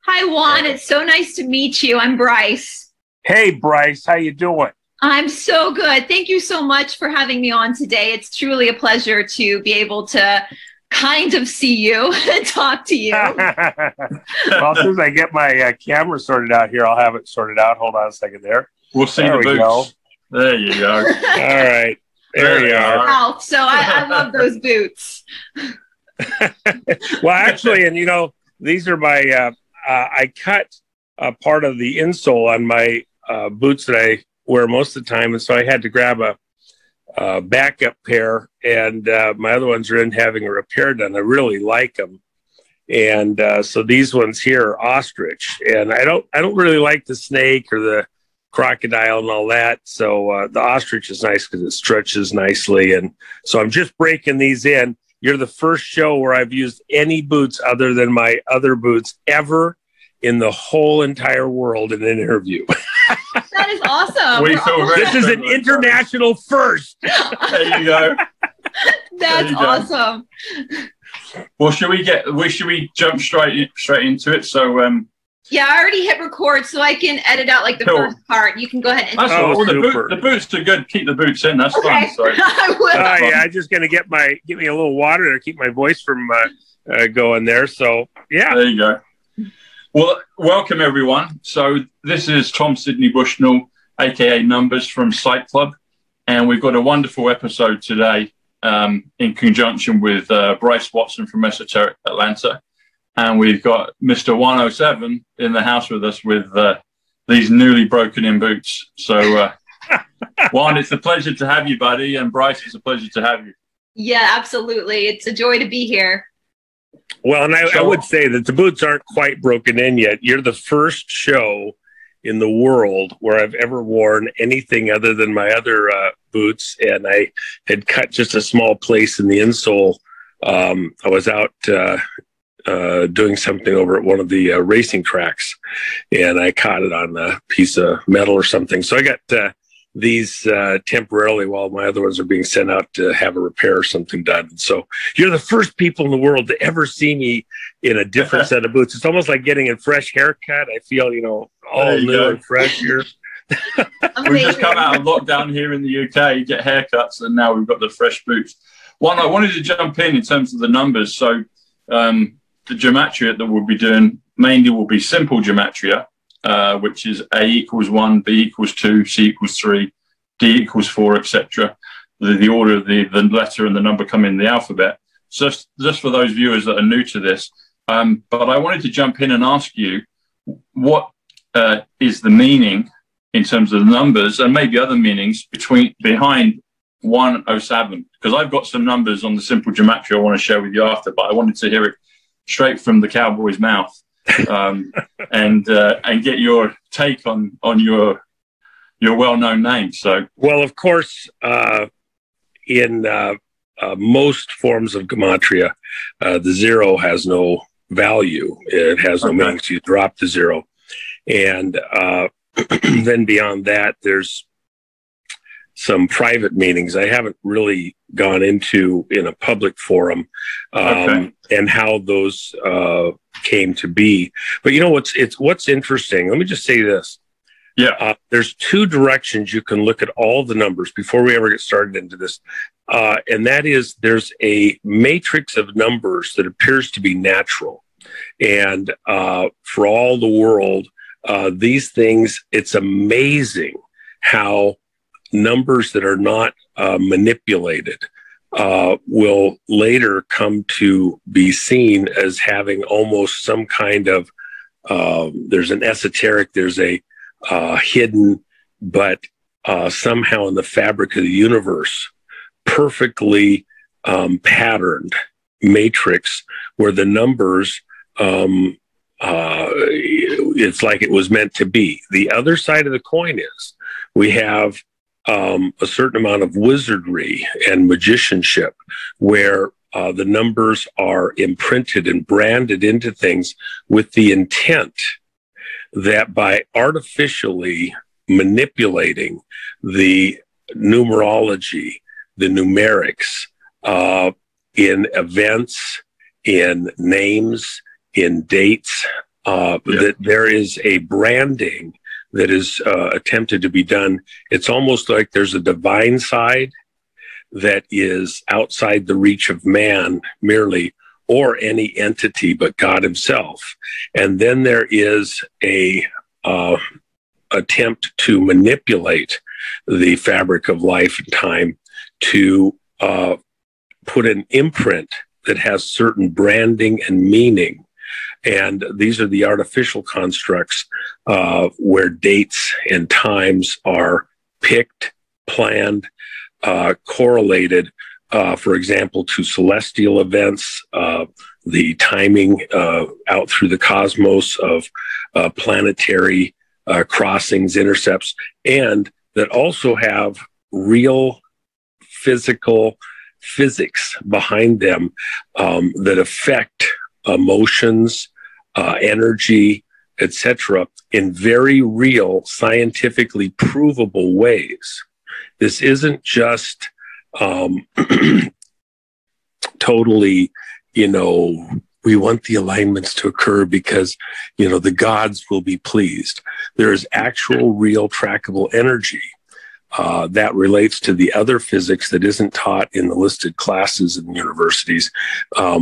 Hi, Juan. It's so nice to meet you. I'm Bryce. Hey, Bryce. How you doing? I'm so good. Thank you so much for having me on today. It's truly a pleasure to be able to kind of see you and talk to you. Well, as soon as I get my camera sorted out here, I'll have it sorted out. Hold on a second there. We'll see there the we boots. Go. There you go. All right. There you are. Wow. So I love those boots. Well, actually, and these are my, I cut part of the insole on my boots that I wear most of the time. And so I had to grab a backup pair, and my other ones are in having a repair done. I really like them. And so these ones here are ostrich, and I don't really like the snake or the crocodile and all that. So the ostrich is nice because it stretches nicely. And so I'm just breaking these in. You're the first show where I've used any boots other than my other boots ever in the whole entire world in an interview. That is awesome. This is an international first. There you go. That's awesome. Well, should we jump straight into it? So yeah, I already hit record, so I can edit out like the first part. You can go ahead and. That's all. The boots are good. Keep the boots in. That's fine. So. I will. Yeah, I'm just gonna get me a little water to keep my voice from going there. So yeah, there you go. Well, welcome everyone. So this is Tom Sidney Bushnell, aka Numbers from Sight Club, and we've got a wonderful episode today in conjunction with Bryce Watson from Esoteric Atlanta. And we've got Mr. 107 in the house with us with these newly broken in boots. So, Juan, it's a pleasure to have you, buddy. And Bryce, it's a pleasure to have you. Yeah, absolutely. It's a joy to be here. Well, and I would say that the boots aren't quite broken in yet. You're the first show in the world where I've ever worn anything other than my other boots. And I had cut just a small place in the insole. I was out doing something over at one of the racing tracks, and I caught it on a piece of metal or something. So I got these temporarily while my other ones are being sent out to have a repair or something done. So you're the first people in the world to ever see me in a different set of boots. It's almost like getting a fresh haircut. I feel, all new and fresh here. We've just come out of lockdown here in the UK, get haircuts, and now we've got the fresh boots. One, I wanted to jump in terms of the numbers. So the gematria that we'll be doing mainly will be simple gematria, which is A equals 1, B equals 2, C equals 3, D equals 4, etc. The order of the letter and the number come in the alphabet. So just for those viewers that are new to this, but I wanted to jump in and ask you, what is the meaning in terms of the numbers and maybe other meanings behind 107? Because I've got some numbers on the simple gematria I want to share with you after, but I wanted to hear it straight from the cowboy's mouth, and get your take on your well-known name. So, well, of course, in most forms of gematria, the zero has no value. It has no meaning. So you drop the zero, and then beyond that, there's some private meanings I haven't really gone into in a public forum, and how those came to be. But what's interesting. Let me just say this. Yeah. There's two directions you can look at all the numbers before we ever get started into this. And that is, there's a matrix of numbers that appears to be natural. And for all the world, these things, it's amazing how numbers that are not manipulated will later come to be seen as having almost some kind of, there's an esoteric, there's a hidden, but somehow in the fabric of the universe, perfectly patterned matrix where the numbers, it's like it was meant to be. The other side of the coin is we have a certain amount of wizardry and magicianship where the numbers are imprinted and branded into things with the intent that by artificially manipulating the numerology, the numerics, in events, in names, in dates, that there is a branding that is attempted to be done. It's almost like there's a divine side that is outside the reach of man merely, or any entity but God himself. And then there is a attempt to manipulate the fabric of life and time to put an imprint that has certain branding and meaning. And these are the artificial constructs where dates and times are picked, planned, correlated, for example, to celestial events, the timing out through the cosmos of planetary crossings, intercepts, and that also have real physical physics behind them that affect emotions, energy, etc., in very real, scientifically provable ways. This isn't just totally, we want the alignments to occur because, the gods will be pleased. There is actual, real, trackable energy that relates to the other physics that isn't taught in the listed classes in universities,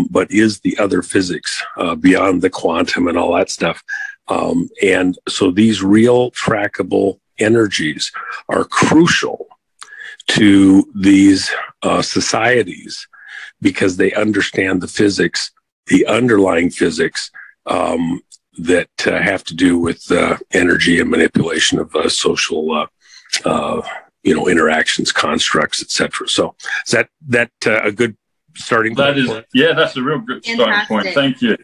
but is the other physics beyond the quantum and all that stuff. And so these real, trackable energies are crucial to these societies because they understand the physics, the underlying physics that have to do with energy and manipulation of social, interactions, constructs, etc. So is that a good starting point? That is, yeah, that's a real good starting point. Thank you.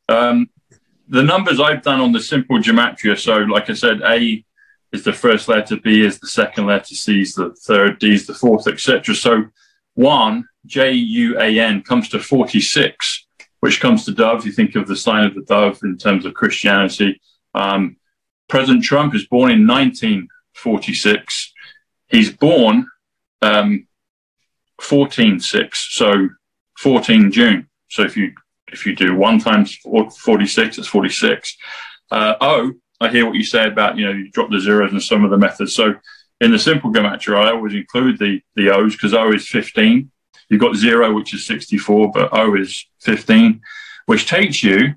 The numbers I've done on the simple gematria. So, like I said, A is the first letter, B is the second letter, C is the third, D is the fourth, etc. So Juan, Juan, comes to 46, which comes to dove. You think of the sign of the dove in terms of Christianity. President Trump is born in 1946. He's born 14/6, so 14 June. So if you do 1 times 46, it's 46. I hear what you say about, you drop the zeros in some of the methods. So in the simple gematria, I always include the O's because O is 15. You've got 0, which is 64, but O is 15, which takes you,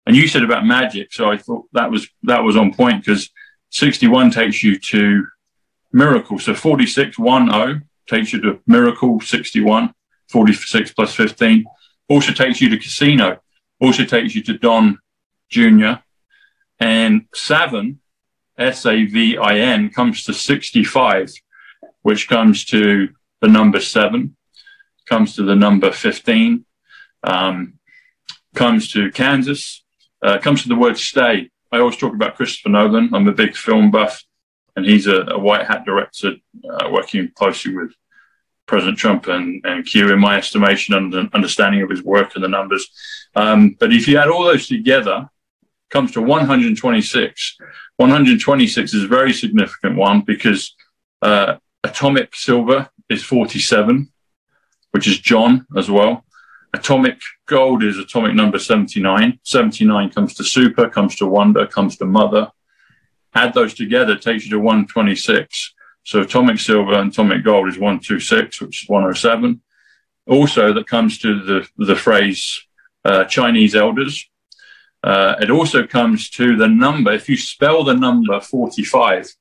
and you said about magic, so I thought that was on point because 61 takes you to miracle. So 46, 1, O takes you to miracle, 61, 46 plus 15. Also takes you to casino, also takes you to Don Jr., and savin, S-A-V-I-N, comes to 65, which comes to the number 7, comes to the number 15, comes to Kansas, comes to the word stay. I always talk about Christopher Nolan. I'm a big film buff, and he's a white hat director working closely with President Trump and Q, in my estimation, and understanding of his work and the numbers. But if you add all those together, comes to 126. 126 is a very significant one because atomic silver is 47, which is John as well. Atomic gold is atomic number 79. 79 comes to super, comes to wonder, comes to mother. Add those together, takes you to 126. So atomic silver and atomic gold is 126, which is 107. Also, that comes to the phrase Chinese elders. It also comes to the number. If you spell the number 45,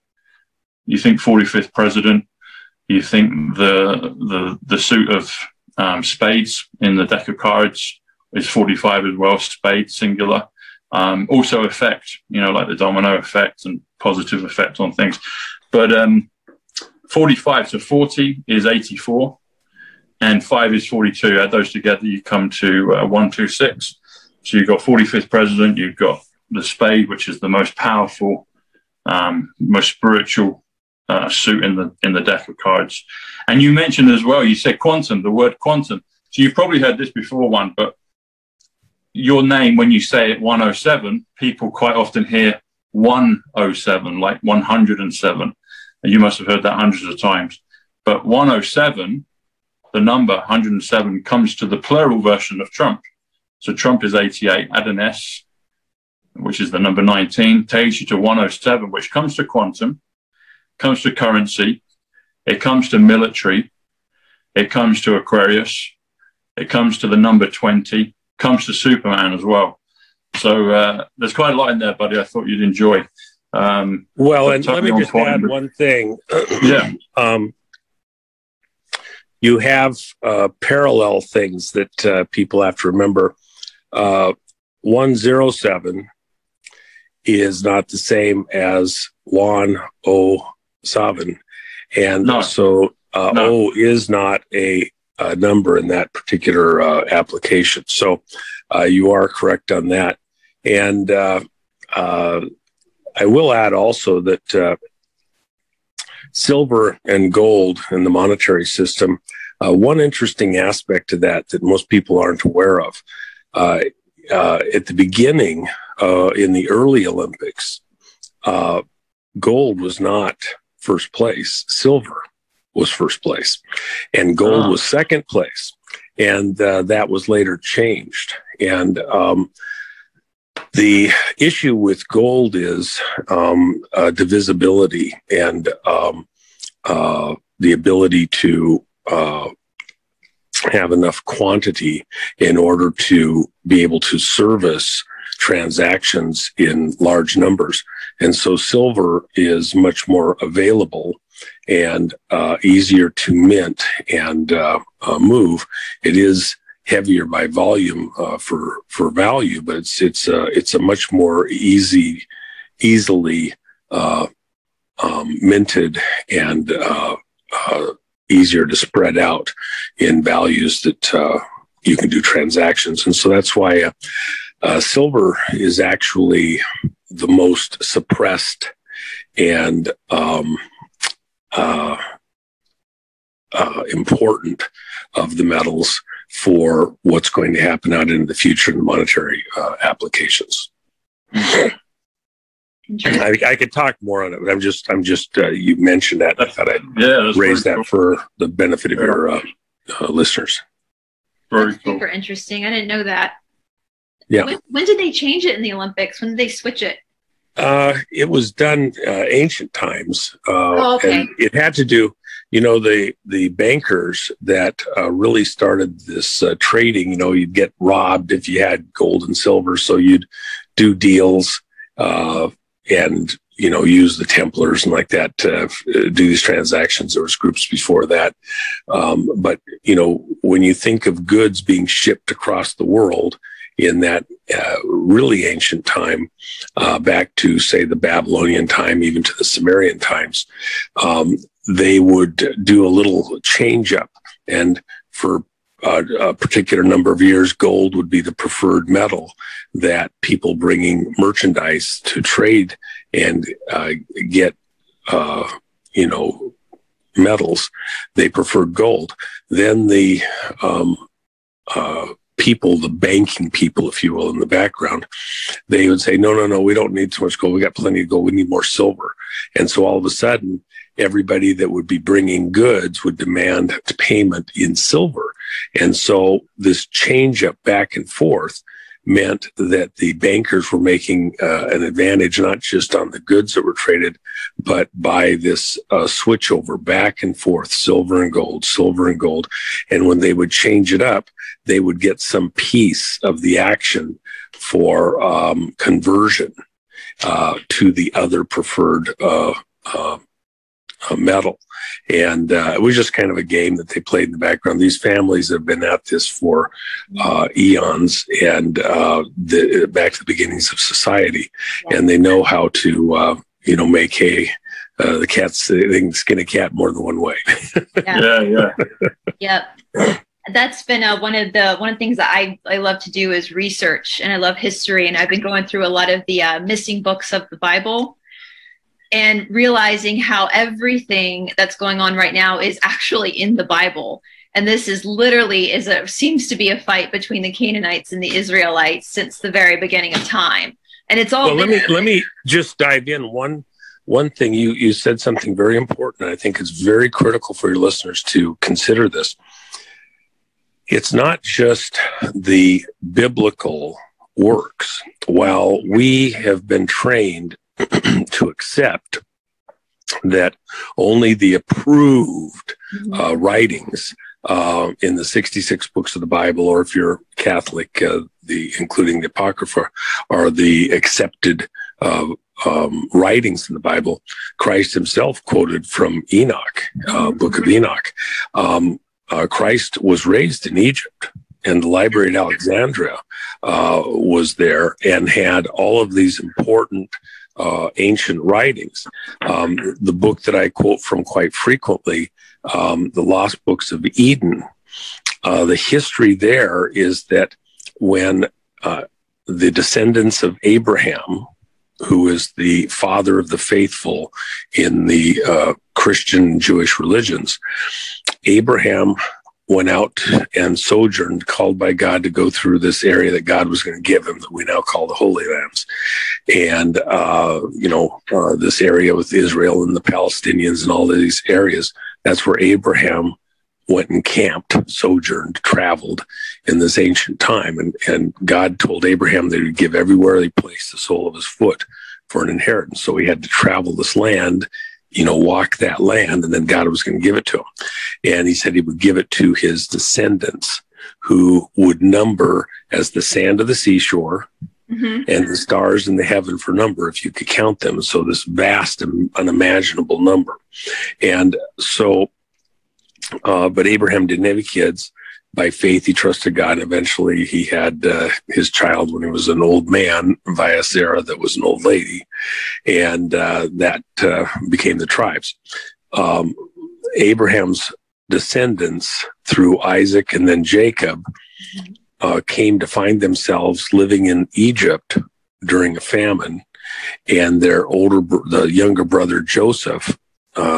you think 45th president. You think the suit of spades in the deck of cards is 45 as well. Spade singular. Also effect, like the domino effect and positive effect on things. But 45 to 40 is 84, and 5 is 42. Add those together, you come to 126. So you've got 45th president, you've got the spade, which is the most powerful, most spiritual suit in the deck of cards. And you mentioned as well, you said quantum, the word quantum. So you've probably heard this before, Juan, but your name, when you say it 107, people quite often hear 107, like 107. And you must have heard that hundreds of times. But 107, the number 107, comes to the plural version of Trump. So Trump is 88, add an S, which is the number 19, takes you to 107, which comes to quantum, comes to currency, it comes to military, it comes to Aquarius, it comes to the number 20, comes to Superman as well. So there's quite a lot in there, buddy. I thought you'd enjoy. Well, and let me just add one thing. Yeah. You have parallel things that people have to remember. 107 is not the same as Juan savin, and so O is not a number in that particular application. So you are correct on that. And I will add also that silver and gold in the monetary system, one interesting aspect to that most people aren't aware of, at the beginning, in the early Olympics, gold was not first place. Silver was first place, and gold was second place. And that was later changed. And the issue with gold is divisibility and the ability to have enough quantity in order to be able to service transactions in large numbers. And so silver is much more available and easier to mint and move. It is heavier by volume for value, but it's a much more easily minted and easier to spread out in values that you can do transactions. And so that's why silver is actually the most suppressed and important of the metals for what's going to happen out into the future in the monetary applications. I could talk more on it, but I'm just you mentioned that. I thought I'd raise that for the benefit of your listeners. Very cool. Super interesting. I didn't know that. Yeah. When did they change it in the Olympics? When did they switch it? It was done ancient times. Okay. And it had to do, the bankers that really started this trading, you'd get robbed if you had gold and silver. So you'd do deals and, use the Templars and like that to do these transactions. There was groups before that. But, when you think of goods being shipped across the world in that really ancient time, back to, say, the Babylonian time, even to the Sumerian times, they would do a little change up. And for a particular number of years, gold would be the preferred metal that people bringing merchandise to trade and get, metals, they preferred gold. Then the people, the banking people, if you will, in the background, they would say, no, we don't need so much gold. We got plenty of gold. We need more silver. And so all of a sudden, everybody that would be bringing goods would demand payment in silver. And so this change up back and forth meant that the bankers were making an advantage, not just on the goods that were traded, but by this switch over back and forth, silver and gold. And when they would change it up, they would get some piece of the action for conversion to the other preferred metal. And it was just kind of a game that they played in the background. These families have been at this for eons and back to the beginnings of society. And they know how to, make hay. The cats, they can skin a cat more than one way. Yeah. Yep. That's been one of the things that I love to do is research, and I love history. And I've been going through a lot of the missing books of the Bible, and realizing how everything that's going on right now is actually in the Bible. And this is literally seems to be a fight between the Canaanites and the Israelites since the very beginning of time. And it's all. Well, let me just dive in. One thing you said something very important. I think it's very critical for your listeners to consider this. It's not just the biblical works. Well, we have been trained to accept that only the approved writings in the 66 books of the Bible, or if you're Catholic, including the Apocrypha, are the accepted writings in the Bible. Christ himself quoted from Enoch, Book of Enoch. Christ was raised in Egypt, and the Library at Alexandria was there and had all of these important ancient writings. The book that I quote from quite frequently, The Lost Books of Eden, the history there is that when the descendants of Abraham, who is the father of the faithful in the Christian Jewish religions, Abraham went out and sojourned, called by God to go through this area that God was going to give him, that we now call the Holy Lands. And, this area with Israel and the Palestinians and all of these areas, that's where Abraham went and camped, sojourned, traveled in this ancient time. And God told Abraham that he would give everywhere he placed the sole of his foot for an inheritance. So he had to travel this land, walk that land, and then God was going to give it to him. And he said he would give it to his descendants, who would number as the sand of the seashore and the stars in the heaven for number, if you could count them. So this vast and unimaginable number. And so, but Abraham didn't have any kids. By faith, he trusted God. And eventually he had his child when he was an old man via Sarah, that was an old lady. And that became the tribes. Abraham's descendants through Isaac and then Jacob came to find themselves living in Egypt during a famine. And their the younger brother Joseph,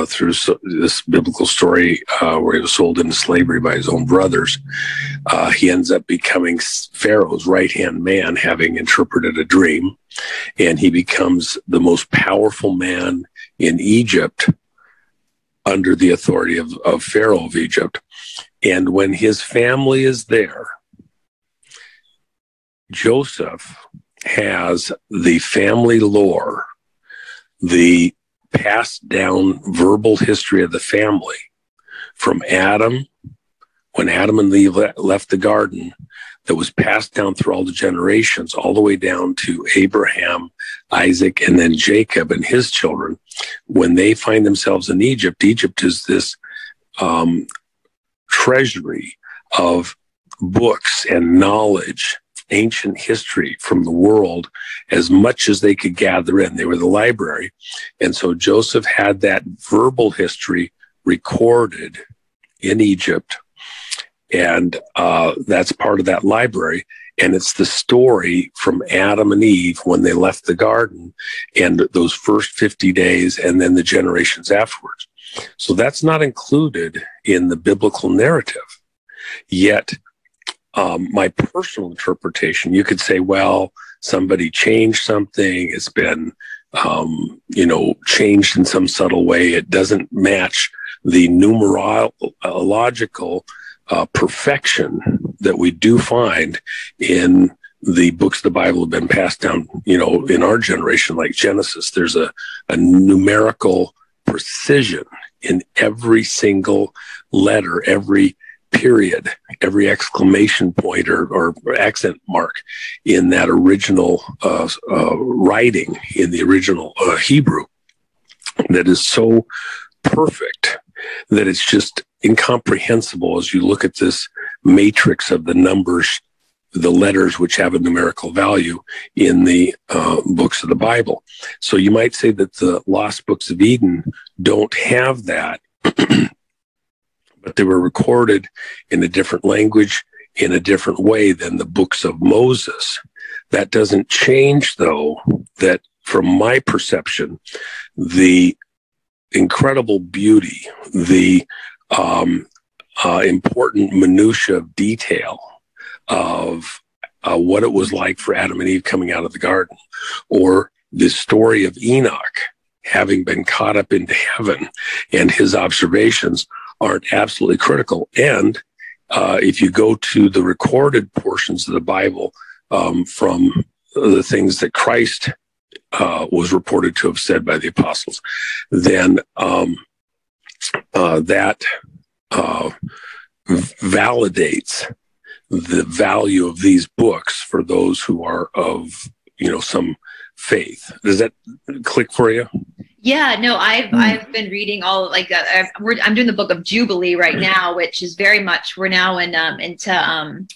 through this biblical story where he was sold into slavery by his own brothers, he ends up becoming Pharaoh's right-hand man, having interpreted a dream, and he becomes the most powerful man in Egypt under the authority of Pharaoh of Egypt. And when his family is there, Joseph has the family lore, the passed down verbal history of the family from Adam, when Adam and Eve left the garden, that was passed down through all the generations, all the way down to Abraham, Isaac, and then Jacob and his children. When they find themselves in Egypt, Egypt is this treasury of books and knowledge, ancient history from the world, as much as they could gather in. They were the library. And so Joseph had that verbal history recorded in Egypt. And that's part of that library. And it's the story from Adam and Eve when they left the garden, and those first 50 days, and then the generations afterwards. So that's not included in the biblical narrative. Yet, my personal interpretation, you could say, well, somebody changed something. It's been, changed in some subtle way. It doesn't match the numerological perfection that we do find in the books of the Bible have been passed down, in our generation, like Genesis. There's a numerical precision in every single letter, every period, every exclamation point or accent mark in that original writing, in the original Hebrew, that is so perfect that it's just incomprehensible as you look at this matrix of the numbers, the letters which have a numerical value in the books of the Bible. So you might say that the lost books of Eden don't have that, but they were recorded in a different language, in a different way than the books of Moses. That doesn't change, though, that from my perception, the incredible beauty, the important minutia of detail of what it was like for Adam and Eve coming out of the garden, or the story of Enoch having been caught up into heaven and his observations, aren't absolutely critical. And if you go to the recorded portions of the Bible, from the things that Christ was reported to have said by the apostles, then that validates the value of these books for those who are of, some faith. Does that click for you? Yeah, no, I've been reading all I'm doing the book of Jubilee right now, which is very much, we're now into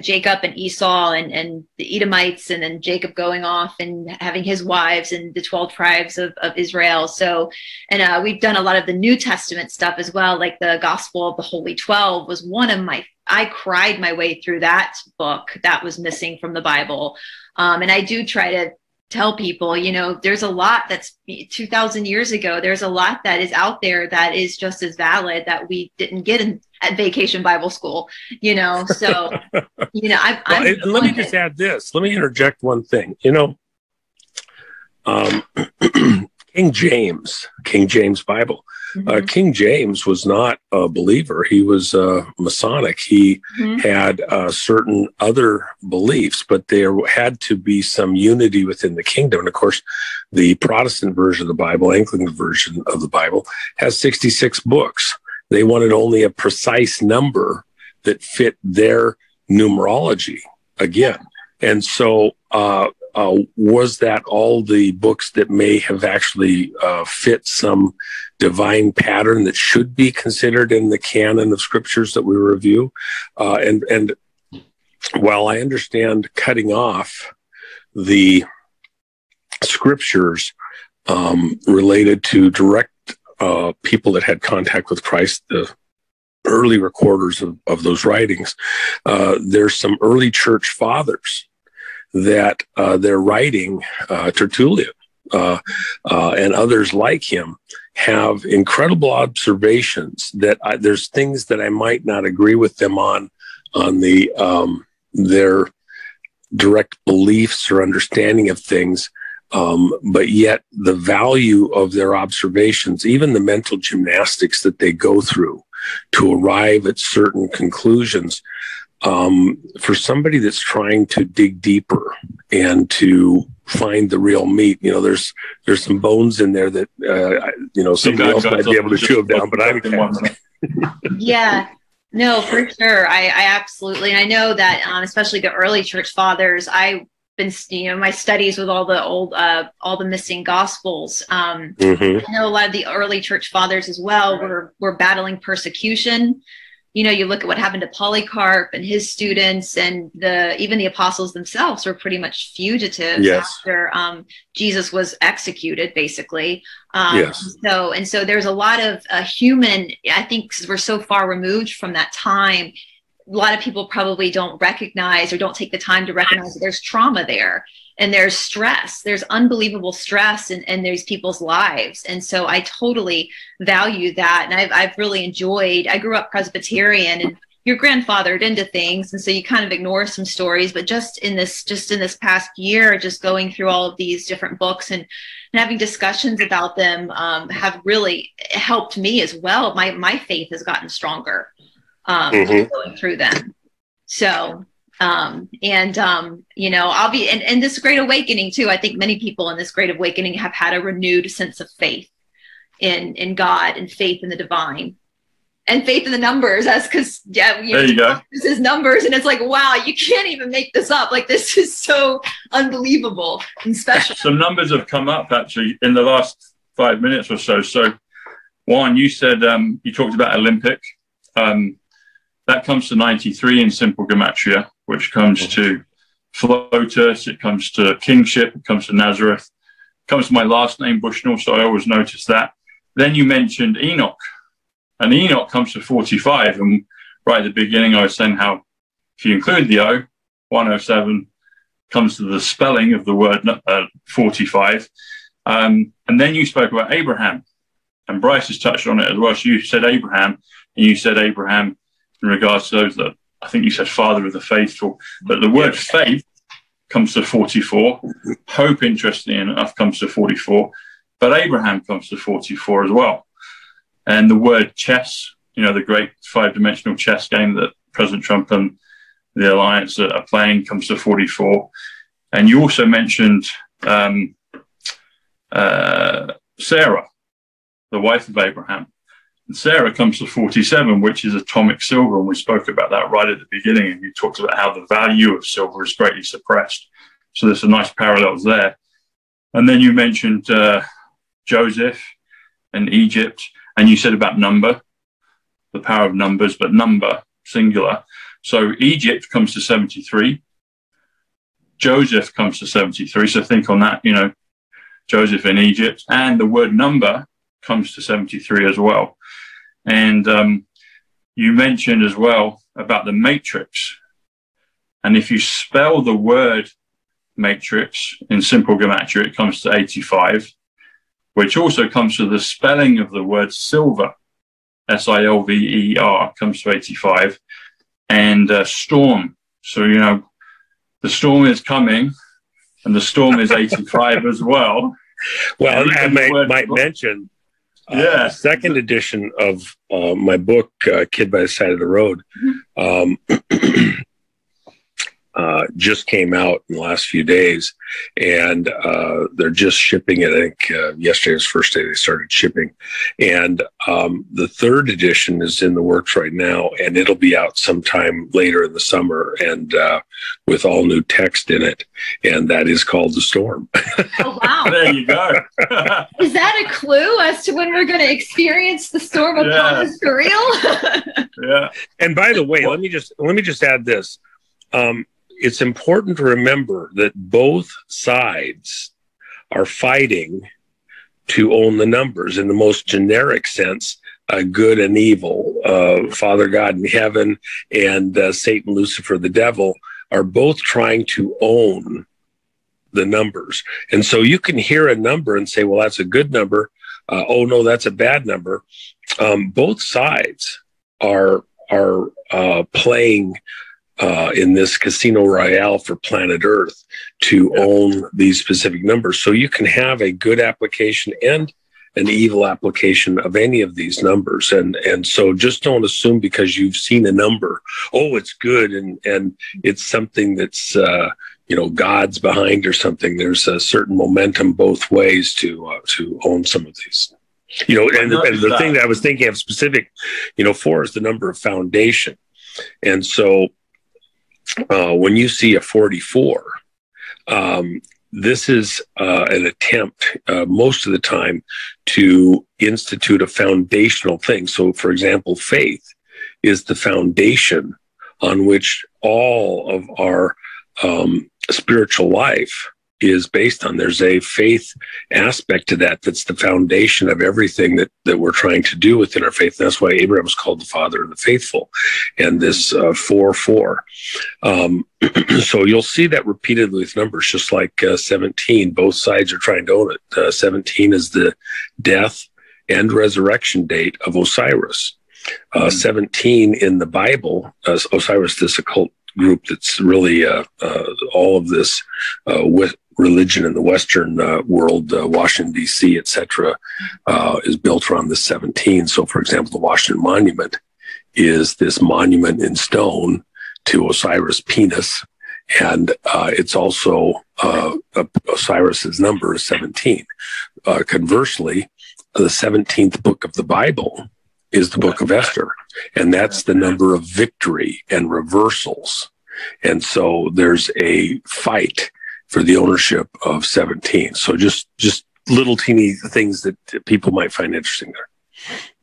Jacob and Esau and the Edomites, and then Jacob going off and having his wives and the 12 tribes of Israel. So, and we've done a lot of the New Testament stuff as well, like the Gospel of the Holy 12 was one of I cried my way through that book that was missing from the Bible. And I do try to tell people, there's a lot that's 2,000 years ago. There's a lot that is out there that is just as valid that we didn't get at Vacation Bible School, So, let me just add this. Let me interject one thing. King James Bible. Mm-hmm. King James was not a believer. He was Masonic. He had certain other beliefs, but there had to be some unity within the kingdom. And of course, the Protestant version of the Bible, Anglican version of the Bible, has 66 books. They wanted only a precise number that fit their numerology again. And so, was that all the books that may have actually fit some divine pattern that should be considered in the canon of scriptures that we review? And while I understand cutting off the scriptures related to direct people that had contact with Christ, the early recorders of those writings, there's some early church fathers that they're writing, Tertullian and others like him, have incredible observations that there's things that I might not agree with them on the their direct beliefs or understanding of things, but yet the value of their observations, even the mental gymnastics that they go through to arrive at certain conclusions, for somebody that's trying to dig deeper and to find the real meat, there's some bones in there that, somebody else might be able to chew them down, but I can't. Yeah, no, for sure. I absolutely. And I know that, especially the early church fathers, I've been, my studies with all the missing gospels. I know a lot of the early church fathers as well were battling persecution. You look at what happened to Polycarp and his students, and even the apostles themselves were pretty much fugitives after Jesus was executed, basically. So there's a lot of human, I think, because we're so far removed from that time, a lot of people probably don't recognize or don't take the time to recognize that there's trauma there. And there's stress, there's unbelievable stress in these people's lives. And so I totally value that. And I've really enjoyed, I grew up Presbyterian, and you're grandfathered into things. And so you kind of ignore some stories, but just in this past year, just going through all of these different books and having discussions about them have really helped me as well. My faith has gotten stronger going through them. So, I'll be, and this Great Awakening too. I think many people in this Great Awakening have had a renewed sense of faith in God and faith in the divine and faith in the numbers. That's because, there you go. This is numbers. And it's like, wow, you can't even make this up. Like, this is so unbelievable and special. Some numbers have come up actually in the last 5 minutes or so. So Juan, you said, you talked about Olympic. That comes to 93 in simple gematria, which comes to Flotus, it comes to kingship, it comes to Nazareth, it comes to my last name, Bushnell, so I always notice that. Then you mentioned Enoch, and Enoch comes to 45, and right at the beginning I was saying how if you include the O, 107 comes to the spelling of the word 45. And then you spoke about Abraham, and Bryce has touched on it as well. So you said Abraham, and you said Abraham in regards to those that, I think you said father of the faithful, but the word faith comes to 44. Hope, interestingly enough, comes to 44, but Abraham comes to 44 as well. And the word chess, the great 5-dimensional chess game that President Trump and the alliance that are playing comes to 44. And you also mentioned Sarah, the wife of Abraham. And Sarah comes to 47, which is atomic silver. And we spoke about that right at the beginning. And you talked about how the value of silver is greatly suppressed. So there's some nice parallels there. And then you mentioned Joseph and Egypt. And you said about number, the power of numbers, but number, singular. So Egypt comes to 73. Joseph comes to 73. So think on that, Joseph in Egypt. And the word number comes to 73 as well. And you mentioned as well about the matrix. And if you spell the word matrix in simple gematria, it comes to 85, which also comes to the spelling of the word silver, S-I-L-V-E-R, comes to 85. And storm. So, the storm is coming, and the storm is 85 as well. Well, I might mention the second edition of my book, Kid by the Side of the Road, just came out in the last few days, and they're just shipping it. I think yesterday was the first day they started shipping. And the third edition is in the works right now, and it'll be out sometime later in the summer, and with all new text in it. And that is called The Storm. Oh, wow. There you go. Is that a clue as to when we're going to experience the storm of promise for real? Yeah. And by the way, let me just add this. It's important to remember that both sides are fighting to own the numbers in the most generic sense, good and evil, Father God in heaven and Satan, Lucifer, the devil, are both trying to own the numbers. And so you can hear a number and say, well, that's a good number. Oh, no, that's a bad number. Both sides are playing in this casino royale for planet Earth to own these specific numbers. So you can have a good application and an evil application of any of these numbers. And so just don't assume because you've seen a number, oh, it's good. And it's something that's, God's behind or something. There's a certain momentum both ways to own some of these. And the thing that I was thinking of specific, 4 is the number of foundation. And so when you see a 44, this is an attempt most of the time to institute a foundational thing. So, for example, faith is the foundation on which all of our spiritual life is based on. There's a faith aspect to that that's the foundation of everything that we're trying to do within our faith. And that's why Abraham was called the father of the faithful. And this 4-4. So you'll see that repeatedly with numbers, just like 17. Both sides are trying to own it. 17 is the death and resurrection date of Osiris. 17 in the Bible, Osiris, this occult group that's really all of this with religion in the Western world, Washington, D.C., etc., is built around the 17. So, for example, the Washington Monument is this monument in stone to Osiris' penis, and it's also Osiris's number is 17. Conversely, the 17th book of the Bible is the book of Esther, and that's the number of victory and reversals. And so there's a fight for the ownership of 17. So just little teeny things that people might find interesting there.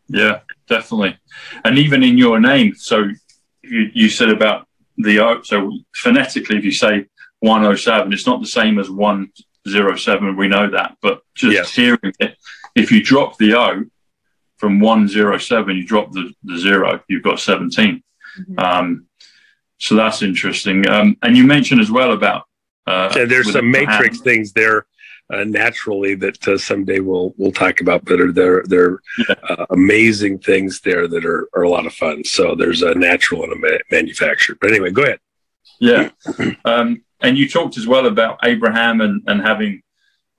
Yeah, definitely. And even in your name, so you said about the O, so phonetically, if you say 107, it's not the same as 107, we know that, but just hearing it, if you drop the O from 107, you drop the 0, you've got 17. Mm-hmm. So that's interesting. And you mentioned as well about there's some matrix things there naturally that someday we'll talk about, but they're amazing things there that are a lot of fun. So there's a natural and a manufactured. But anyway, go ahead. Yeah. And you talked as well about Abraham and having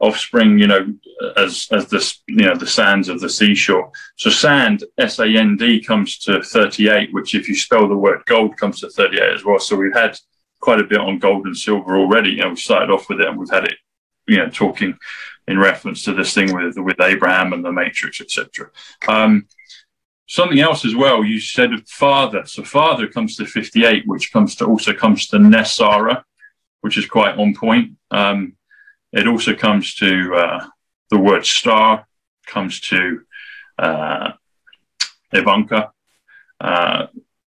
offspring, as this, the sands of the seashore. So sand, S-A-N-D, comes to 38, which if you spell the word gold comes to 38 as well. So we've had quite a bit on gold and silver already. We started off with it, and we've had it, talking in reference to this thing with Abraham and the Matrix, etc. Something else as well, you said father. So father comes to 58, which also comes to Nessara, which is quite on point. It also comes to the word star, comes to Ivanka.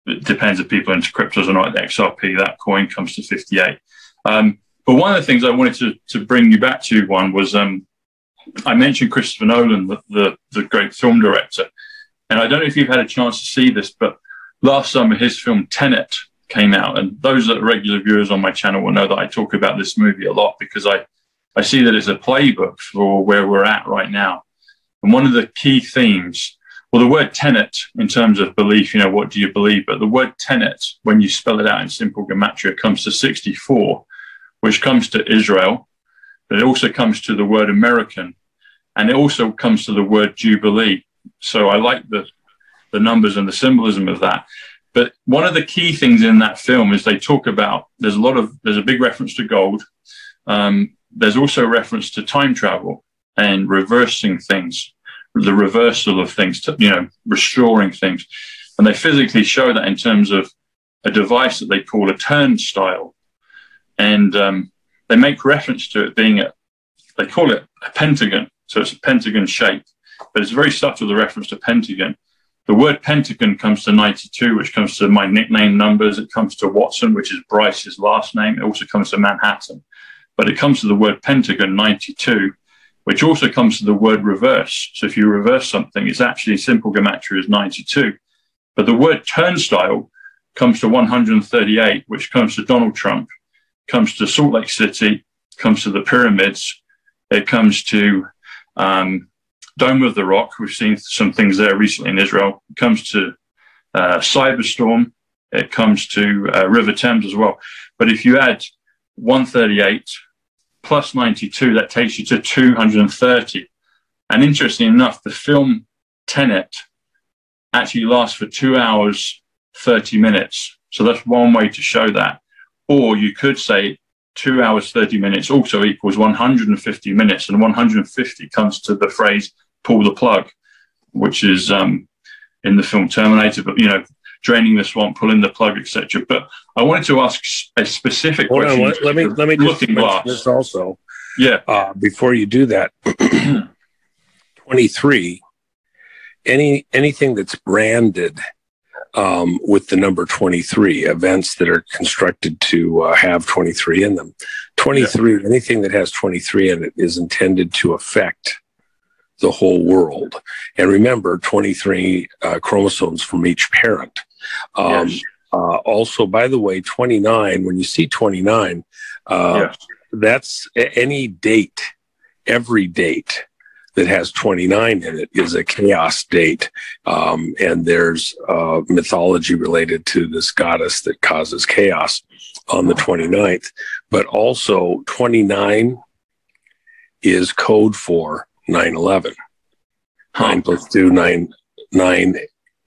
It depends if people are into cryptos or not. The XRP, that coin, comes to 58. But one of the things I wanted to bring you back to, Juan, was I mentioned Christopher Nolan, the great film director. And I don't know if you've had a chance to see this, but last summer his film Tenet came out. And those that are regular viewers on my channel will know that I talk about this movie a lot, because I see that it's a playbook for where we're at right now. And one of the key themes, well, the word tenet in terms of belief, what do you believe? But the word tenet, when you spell it out in simple gematria, comes to 64, which comes to Israel. But it also comes to the word American. And it also comes to the word Jubilee. So I like the numbers and the symbolism of that. But one of the key things in that film is they talk about, there's a big reference to gold. There's also reference to time travel and reversing things, the reversal of things, restoring things. And they physically show that in terms of a device that they call a turnstile. And they make reference to it being they call it a pentagon. So it's a pentagon shape, but it's very subtle, the reference to pentagon. The word pentagon comes to 92, which comes to my nickname numbers. It comes to Watson, which is Bryce's last name. It also comes to Manhattan. But it comes to the word pentagon, 92, which also comes to the word reverse. So if you reverse something, it's actually simple gematria is 92. But the word turnstile comes to 138, which comes to Donald Trump, comes to Salt Lake City, comes to the pyramids. It comes to Dome of the Rock. We've seen some things there recently in Israel. It comes to Cyberstorm. It comes to River Thames as well. But if you add 138 plus 92, that takes you to 230. And interestingly enough, the film Tenet actually lasts for 2 hours, 30 minutes. So that's one way to show that. Or you could say 2 hours, 30 minutes also equals 150 minutes. And 150 comes to the phrase, pull the plug, which is in the film Terminator, but, draining the swamp, pulling the plug, etc. But I wanted to ask a specific question. Let me just mention this also. Yeah. Before you do that, 23, anything that's branded with the number 23, events that are constructed to have 23 in them. 23, anything that has 23 in it is intended to affect the whole world. And remember, 23 chromosomes from each parent. Also, by the way, 29, when you see 29, that's any date, every date that has 29 in it is a chaos date. And there's mythology related to this goddess that causes chaos on the 29th. But also 29 is code for 9/11. 9 plus 2, 9,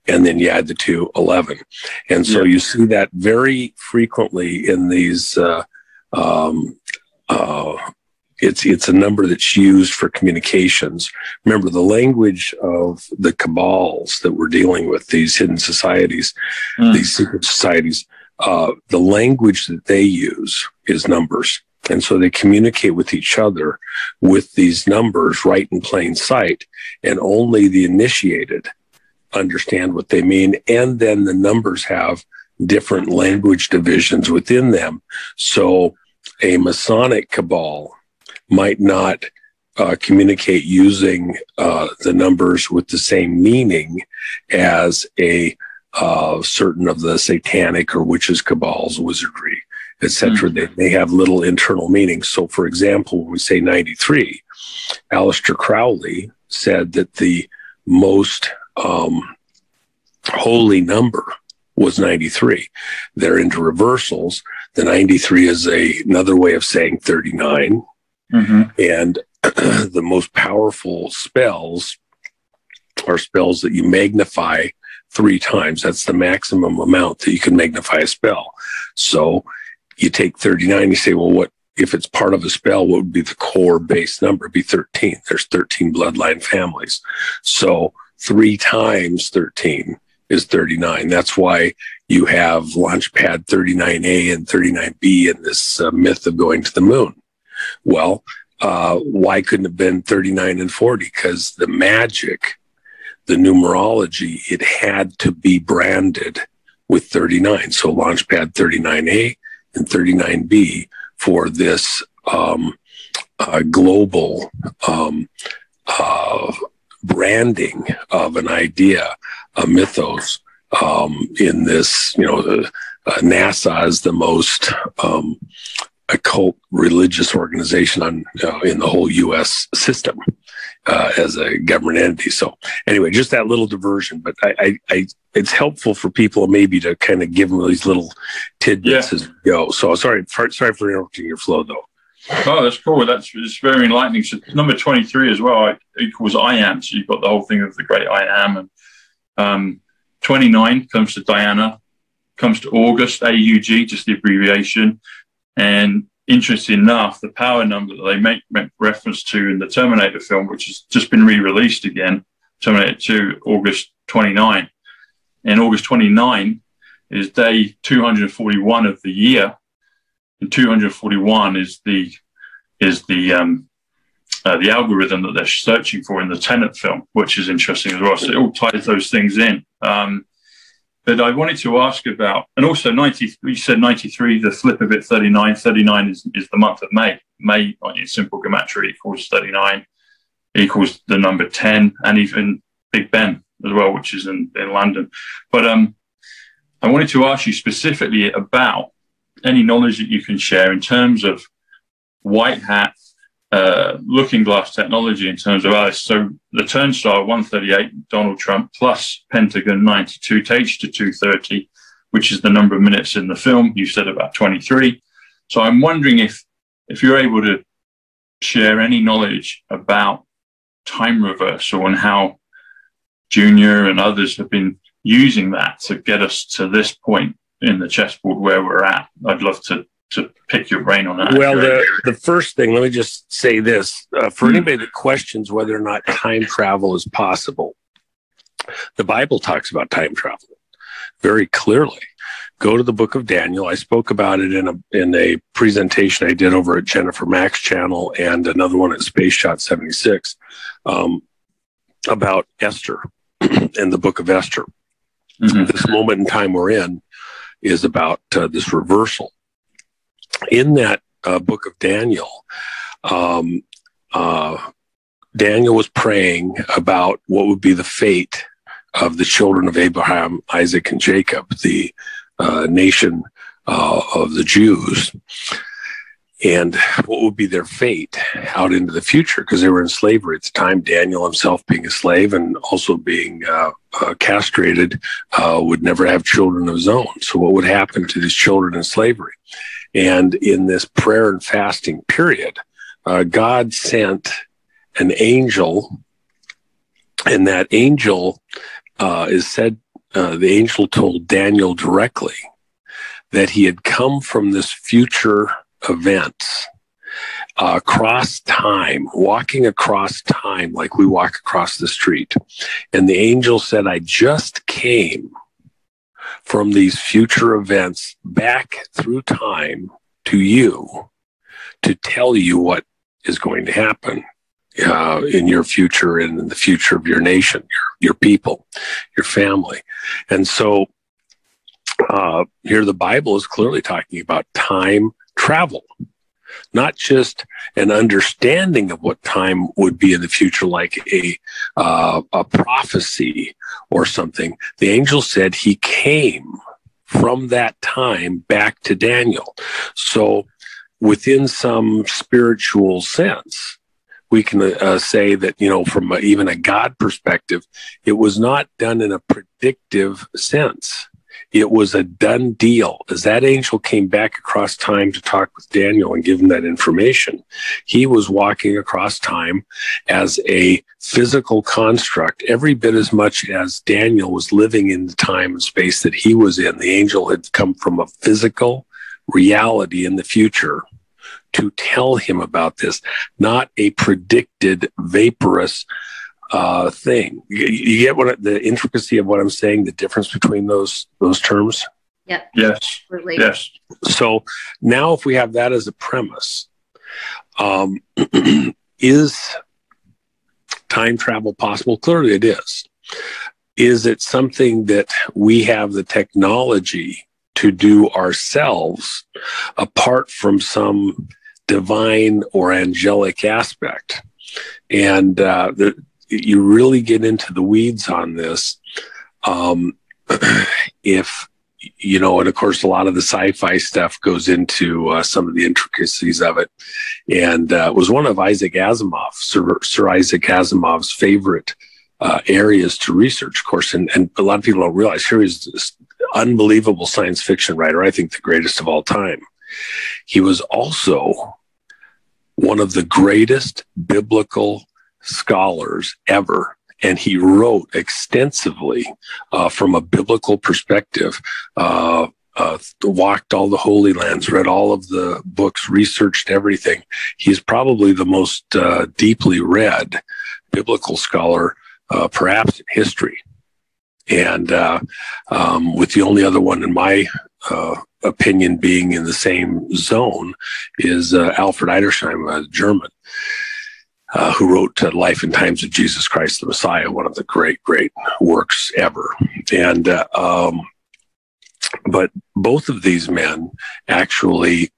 and then you add the 2, 11. And so you see that very frequently in these, it's a number that's used for communications. Remember, the language of the cabals that we're dealing with, these hidden societies, these secret societies, the language that they use is numbers. And so they communicate with each other with these numbers right in plain sight, and only the initiated understand what they mean. And then the numbers have different language divisions within them. So a Masonic cabal might not communicate using the numbers with the same meaning as a certain of the satanic or witches cabals, wizardry, etc. They have little internal meanings. So, for example, when we say 93, Aleister Crowley said that the most holy number was 93. They're into reversals. The 93 is another way of saying 39. And the most powerful spells are spells that you magnify 3 times. That's the maximum amount that you can magnify a spell. So you take 39, you say, well, what if it's part of a spell, what would be the core base number? It'd be 13. There's 13 bloodline families. So 3 times 13 is 39. That's why you have Launchpad 39A and 39B in this myth of going to the moon. Well, why couldn't it have been 39 and 40? Because the magic, the numerology, it had to be branded with 39. So Launchpad 39A and 39B for this global branding of an idea, a mythos, in this, NASA is the most occult religious organization in the whole U.S. system as a government entity. So anyway, just that little diversion, but I it's helpful for people maybe to kind of give them these little tidbits as we go. So sorry for interrupting your flow, though. Oh, that's cool. It's very enlightening. So number 23 as well equals I am. So you've got the whole thing of the great I am. And 29 comes to Diana, comes to August, AUG, just the abbreviation. And interesting enough, the power number that they make reference to in the Terminator film, which has just been re-released again, Terminator 2, August 29. And August 29 is day 241 of the year. And 241 is the algorithm that they're searching for in the Tenet film, which is interesting as well. So it all ties those things in. But I wanted to ask about, and also 90, you said 93, the flip of it, 39. 39 is the month of May. May, in simple gematria, equals 39, equals the number 10, and even Big Ben as well, which is in London. But I wanted to ask you specifically about any knowledge that you can share in terms of white hat, looking glass technology in terms of Alice. So the turnstile 138, Donald Trump, plus Pentagon 92 takes to 230, which is the number of minutes in the film. You said about 23. So I'm wondering if you're able to share any knowledge about time reversal and how Junior and others have been using that to get us to this point in the chessboard where we're at. I'd love to pick your brain on that. Well, the first thing, let me just say this. For anybody that questions whether or not time travel is possible, the Bible talks about time travel very clearly. Go to the book of Daniel. I spoke about it in a presentation I did over at Jennifer Mack's channel and another one at Space Shot 76 about Esther and the book of Esther. Mm-hmm. This moment in time we're in is about this reversal. In that book of Daniel, Daniel was praying about what would be the fate of the children of Abraham, Isaac, and Jacob, the nation of the Jews, and what would be their fate out into the future, because they were in slavery at the time. Daniel himself being a slave and also being castrated, would never have children of his own. So what would happen to these children in slavery? And in this prayer and fasting period, God sent an angel, and that angel is said, the angel told Daniel directly that he had come from this future event across time, walking across time like we walk across the street. And the angel said, I just came from these future events back through time to you to tell you what is going to happen in your future and in the future of your nation, your people, your family. And so here the Bible is clearly talking about time travel, not just an understanding of what time would be in the future, like a prophecy or something. The angel said he came from that time back to Daniel. So within some spiritual sense, we can say that, from even a God perspective, it was not done in a predictive sense. it was a done deal. As that angel came back across time to talk with Daniel and give him that information, he was walking across time as a physical construct, every bit as much as Daniel was living in the time and space that he was in. The angel had come from a physical reality in the future to tell him about this, not a predicted vaporous thing. You get the intricacy of what I'm saying, the difference between those terms? Yeah. Yes. Absolutely. Yes. So now if we have that as a premise, is time travel possible? Clearly it is. Is it something that we have the technology to do ourselves apart from some divine or angelic aspect? And you really get into the weeds on this. If, and of course, a lot of the sci-fi stuff goes into some of the intricacies of it. And it was one of Isaac Asimov, Sir Isaac Asimov's favorite areas to research, of course. And a lot of people don't realize here he's this unbelievable science fiction writer, I think the greatest of all time. He was also one of the greatest biblical scholars ever, and he wrote extensively from a biblical perspective, walked all the Holy Lands, read all of the books, researched everything. He's probably the most deeply read biblical scholar perhaps in history. And with the only other one in my opinion being in the same zone is Alfred Edersheim, a German, who wrote Life and Times of Jesus Christ the Messiah, one of the great works ever. And but both of these men actually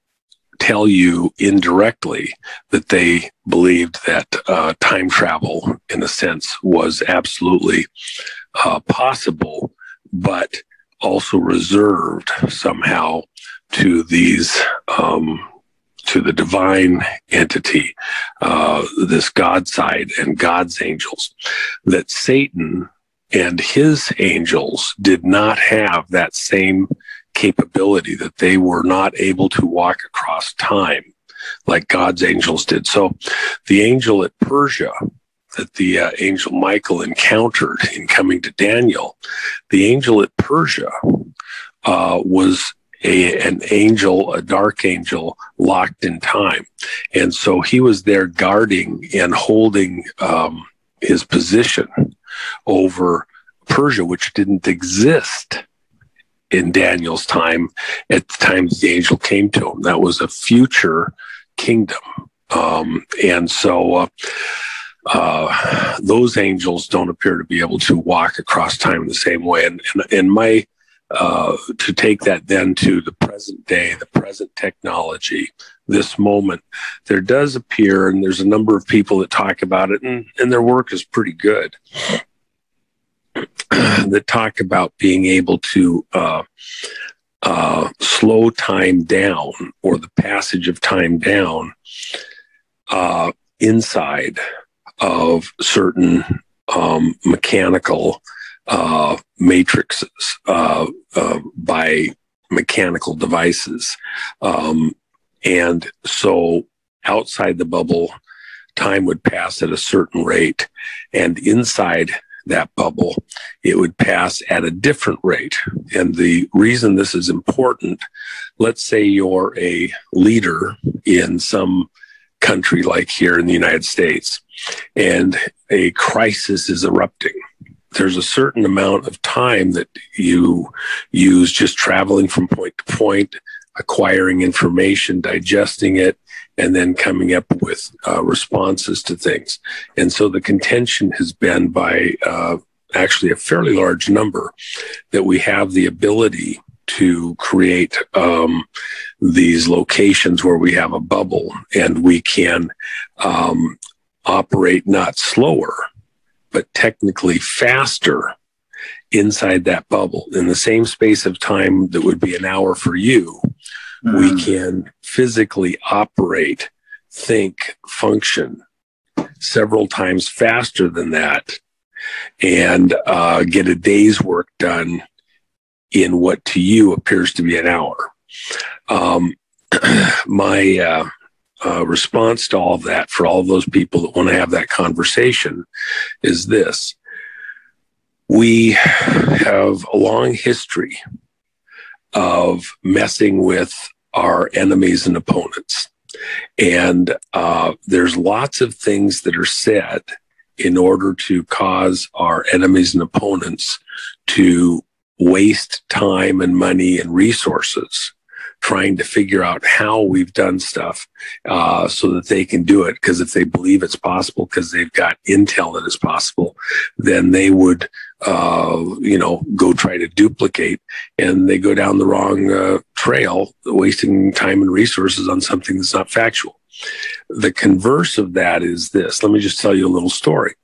tell you indirectly that they believed that time travel, in a sense, was absolutely possible, but also reserved somehow to these to the divine entity, this God side and God's angels, that Satan and his angels did not have that same capability, that they were not able to walk across time like God's angels did. So the angel at Persia that the angel Michael encountered in coming to Daniel, the angel at Persia was an angel, a dark angel locked in time. And so he was there guarding and holding his position over Persia, which didn't exist in Daniel's time at the time the angel came to him. That was a future kingdom. And so those angels don't appear to be able to walk across time in the same way. And my to take that then to the present day, the present technology, this moment, there does appear, and there's a number of people that talk about it, and their work is pretty good, that talk about being able to slow time down, or the passage of time down inside of certain mechanical matrices by mechanical devices. And so outside the bubble, time would pass at a certain rate, and inside that bubble, it would pass at a different rate. And the reason this is important, let's say you're a leader in some country like here in the United States, and a crisis is erupting. There's a certain amount of time that you use just traveling from point to point, acquiring information, digesting it, and then coming up with responses to things. And so the contention has been by actually a fairly large number that we have the ability to create these locations where we have a bubble, and we can operate not slower, but technically faster inside that bubble. In the same space of time that would be an hour for you, we can physically operate, think, function several times faster than that, and get a day's work done in what to you appears to be an hour. My response to all of that for all of those people that want to have that conversation is this. We have a long history of messing with our enemies and opponents. And there's lots of things that are said in order to cause our enemies and opponents to waste time and money and resources trying to figure out how we've done stuff so that they can do it. Because if they believe it's possible, because they've got intel that it's possible, then they would, go try to duplicate, and they go down the wrong trail, wasting time and resources on something that's not factual. The converse of that is this. Let me just tell you a little story.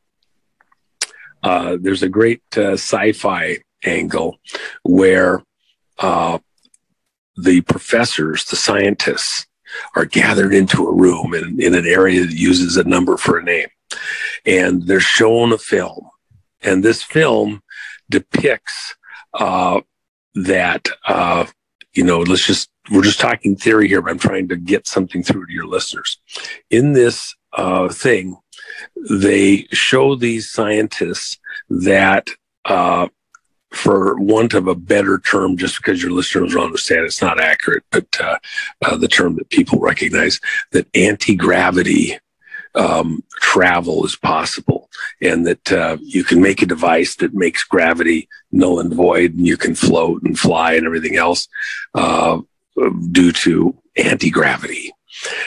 There's a great sci-fi angle where the professors, the scientists, are gathered into a room in an area that uses a number for a name. And they're shown a film. And this film depicts that, we're just talking theory here, but I'm trying to get something through to your listeners. In this thing, they show these scientists that, for want of a better term, just because your listeners will understand it's not accurate, but the term that people recognize, that anti-gravity travel is possible, and that you can make a device that makes gravity null and void, and you can float and fly and everything else due to anti-gravity.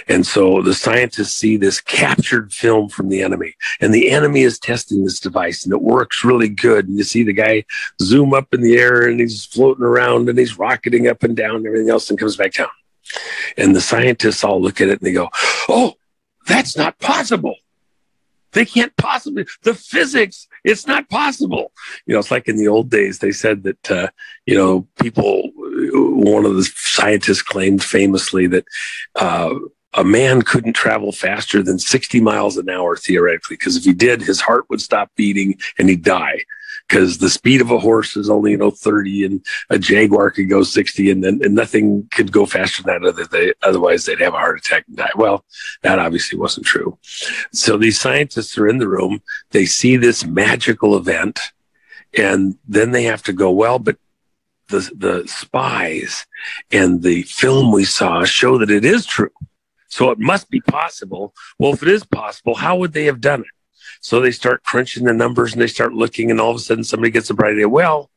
And so the scientists see this captured film from the enemy, and the enemy is testing this device, and it works really good. And you see the guy zoom up in the air, and he's floating around, and he's rocketing up and down and everything else, and comes back down. And the scientists all look at it and they go, "Oh, that's not possible. They can't possibly, the physics, it's not possible." It's like in the old days, they said that, people, one of the scientists claimed famously that a man couldn't travel faster than 60 miles an hour theoretically, because if he did, his heart would stop beating and he'd die. Because the speed of a horse is only 30, and a jaguar could go 60, and nothing could go faster than that. Otherwise, they'd have a heart attack and die. Well, that obviously wasn't true. So these scientists are in the room. They see this magical event, and then they have to go, well, but the spies and the film we saw show that it is true. So it must be possible. Well, if it is possible, how would they have done it? So they start crunching the numbers, and they start looking, and all of a sudden somebody gets a bright idea. Well,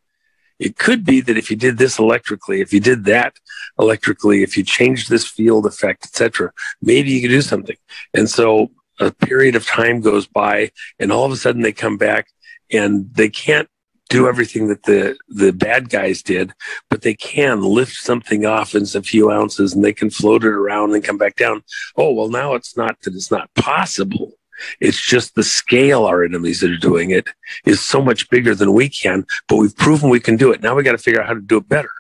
it could be that if you did this electrically, if you did that electrically, if you changed this field effect, etc., maybe you could do something. And so a period of time goes by, and all of a sudden they come back, and they can't do everything that the bad guys did, but they can lift something off in a few ounces, and they can float it around and come back down. Oh, well, now it's not that it's not possible. It's just the scale our enemies that are doing it is so much bigger than we can, but we've proven we can do it. Now we got to figure out how to do it better.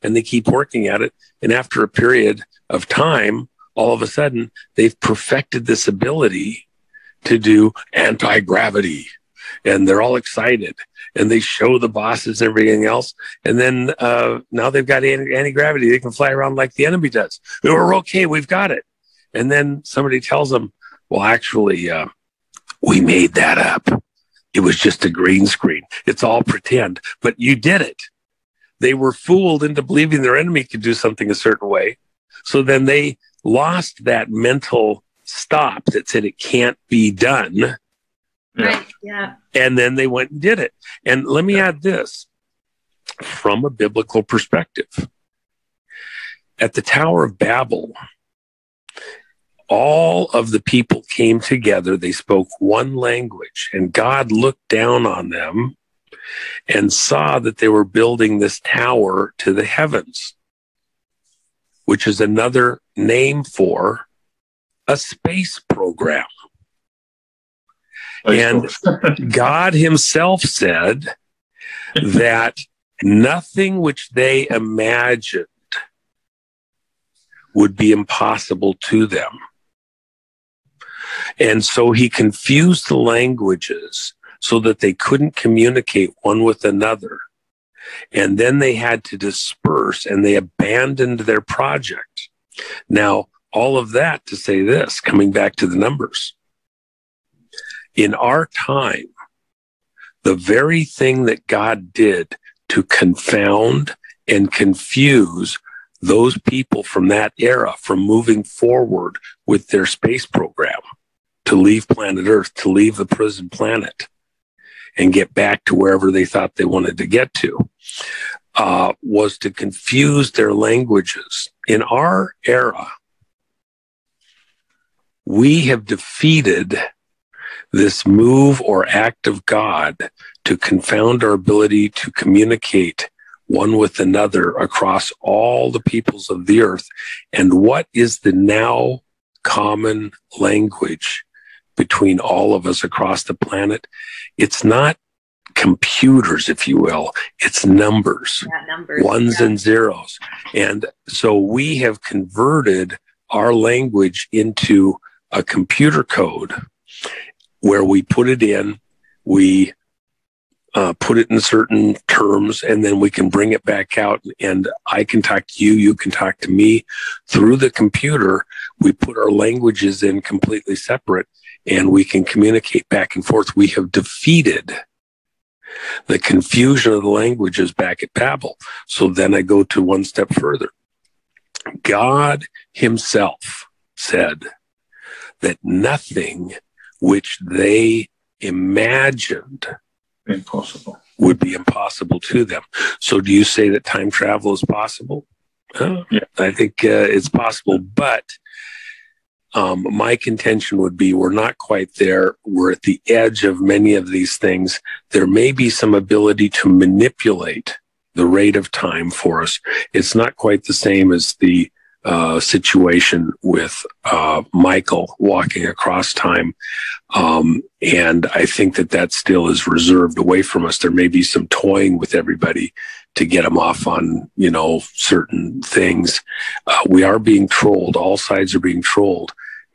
And they keep working at it. And after a period of time, all of a sudden, they've perfected this ability to do anti-gravity. And they're all excited. And they show the bosses and everything else. And then now they've got anti-gravity. They can fly around like the enemy does. We're okay. We've got it. And then somebody tells them, well, actually, we made that up. It was just a green screen. It's all pretend, but you did it. They were fooled into believing their enemy could do something a certain way. So then they lost that mental stop that said it can't be done. Right. Yeah. And then they went and did it. And let me add this from a biblical perspective. At the Tower of Babel, all of the people came together. They spoke one language, and God looked down on them and saw that they were building this tower to the heavens, which is another name for a space program. And God himself said that nothing which they imagined would be impossible to them. And so he confused the languages so that they couldn't communicate one with another. And then they had to disperse and they abandoned their project. Now, all of that to say this, coming back to the numbers. In our time, the very thing that God did to confound and confuse those people from that era from moving forward with their space program to leave planet Earth, to leave the prison planet and get back to wherever they thought they wanted to get to, was to confuse their languages. In our era, we have defeated this move or act of God to confound our ability to communicate one with another across all the peoples of the earth. And what is the now common language between all of us across the planet? It's not computers, if you will. It's numbers, ones and zeros. And so we have converted our language into a computer code where we put it in, we put it in certain terms, and then we can bring it back out, and I can talk to you, you can talk to me. Through the computer, we put our languages in completely separate, and we can communicate back and forth. We have defeated the confusion of the languages back at Babel. So then I go to one step further. God himself said that nothing which they imagined impossible would be impossible to them. So do you say that time travel is possible? Yeah. I think it's possible, but my contention would be we're not quite there. We're at the edge of many of these things. There may be some ability to manipulate the rate of time for us. It's not quite the same as the situation with Michael walking across time. And I think that still is reserved away from us. There may be some toying with everybody to get them off on, certain things. We are being trolled. All sides are being trolled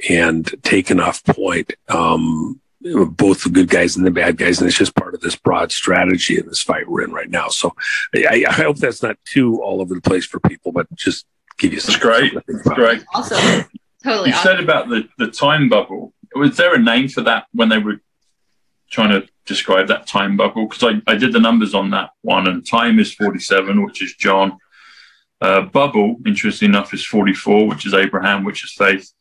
and taken off point. Both the good guys and the bad guys. And it's just part of this broad strategy in this fight we're in right now. So I hope that's not too all over the place for people, but just give you some. It's great. It's great. Awesome. Totally. You said about the time bubble. Was there a name for that when they were trying to describe that time bubble? Because I did the numbers on that one, and time is 47, which is John. Bubble, interesting enough, is 44, which is Abraham, which is faith.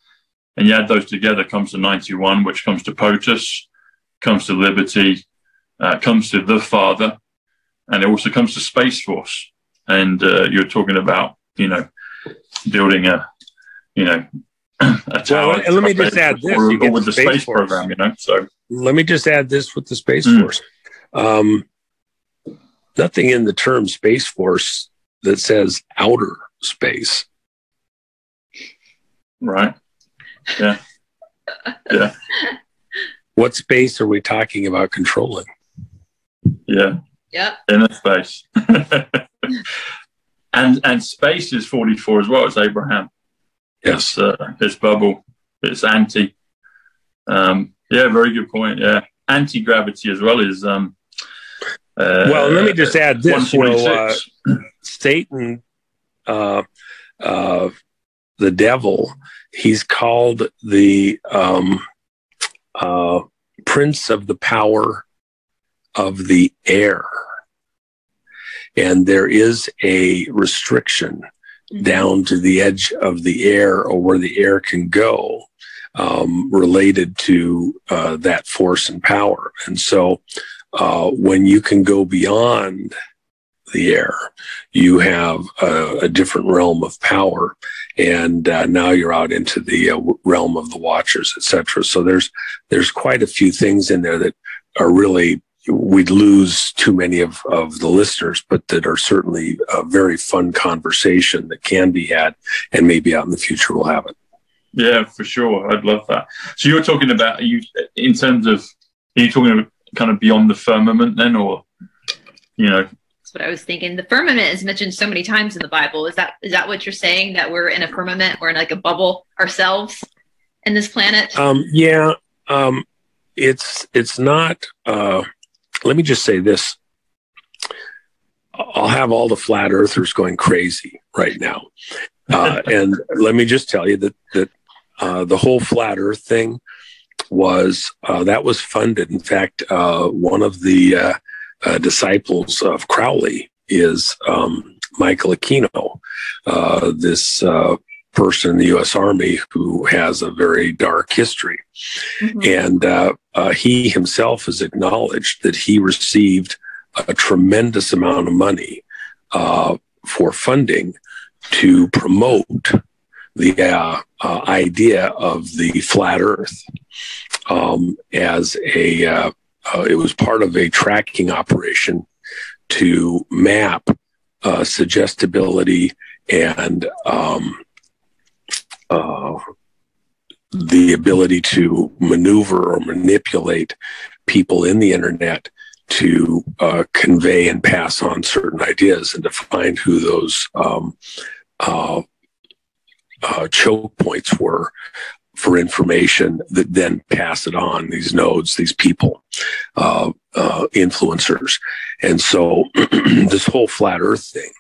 And you add those together, comes to 91, which comes to POTUS, comes to liberty, comes to the Father, and it also comes to Space Force. And you're talking about, building a tower. Well, and let me just add this. Or with the space program, So let me just add this with the Space Force. Nothing in the term Space Force that says outer space. Right. Yeah. Yeah. What space are we talking about controlling? Yeah. Yep. Inner space. And space is 44 as well. It's Abraham. Yes. It's bubble. It's anti. Yeah, very good point. Yeah. Anti-gravity as well is well, let me just add this. Satan, the devil, he's called the prince of the power of the air. And there is a restriction down to the edge of the air, or where the air can go, related to that force and power. And so when you can go beyond the air, you have a different realm of power. And now you're out into the realm of the Watchers, etc. So there's quite a few things in there that are really, we'd lose too many of the listeners, but that are certainly a very fun conversation that can be had, and maybe out in the future we'll have it. Yeah, for sure. I'd love that. So you're talking about, are you talking about kind of beyond the firmament then, or, That's what I was thinking. The firmament is mentioned so many times in the Bible. Is that what you're saying, that we're in a firmament, we're in like a bubble ourselves in this planet? Yeah. It's not, let me just say this. I'll have all the flat earthers going crazy right now. And let me just tell you that the whole flat earth thing was funded. In fact, one of the disciples of Crowley is Michael Aquino, this person in the U.S. Army who has a very dark history. Mm-hmm. And he himself has acknowledged that he received a tremendous amount of money for funding to promote the idea of the flat earth as it was part of a tracking operation to map suggestibility and the ability to maneuver or manipulate people in the internet to convey and pass on certain ideas, and to find who those choke points were for information that then pass it on, these nodes, these people, influencers. And so this whole flat earth thing,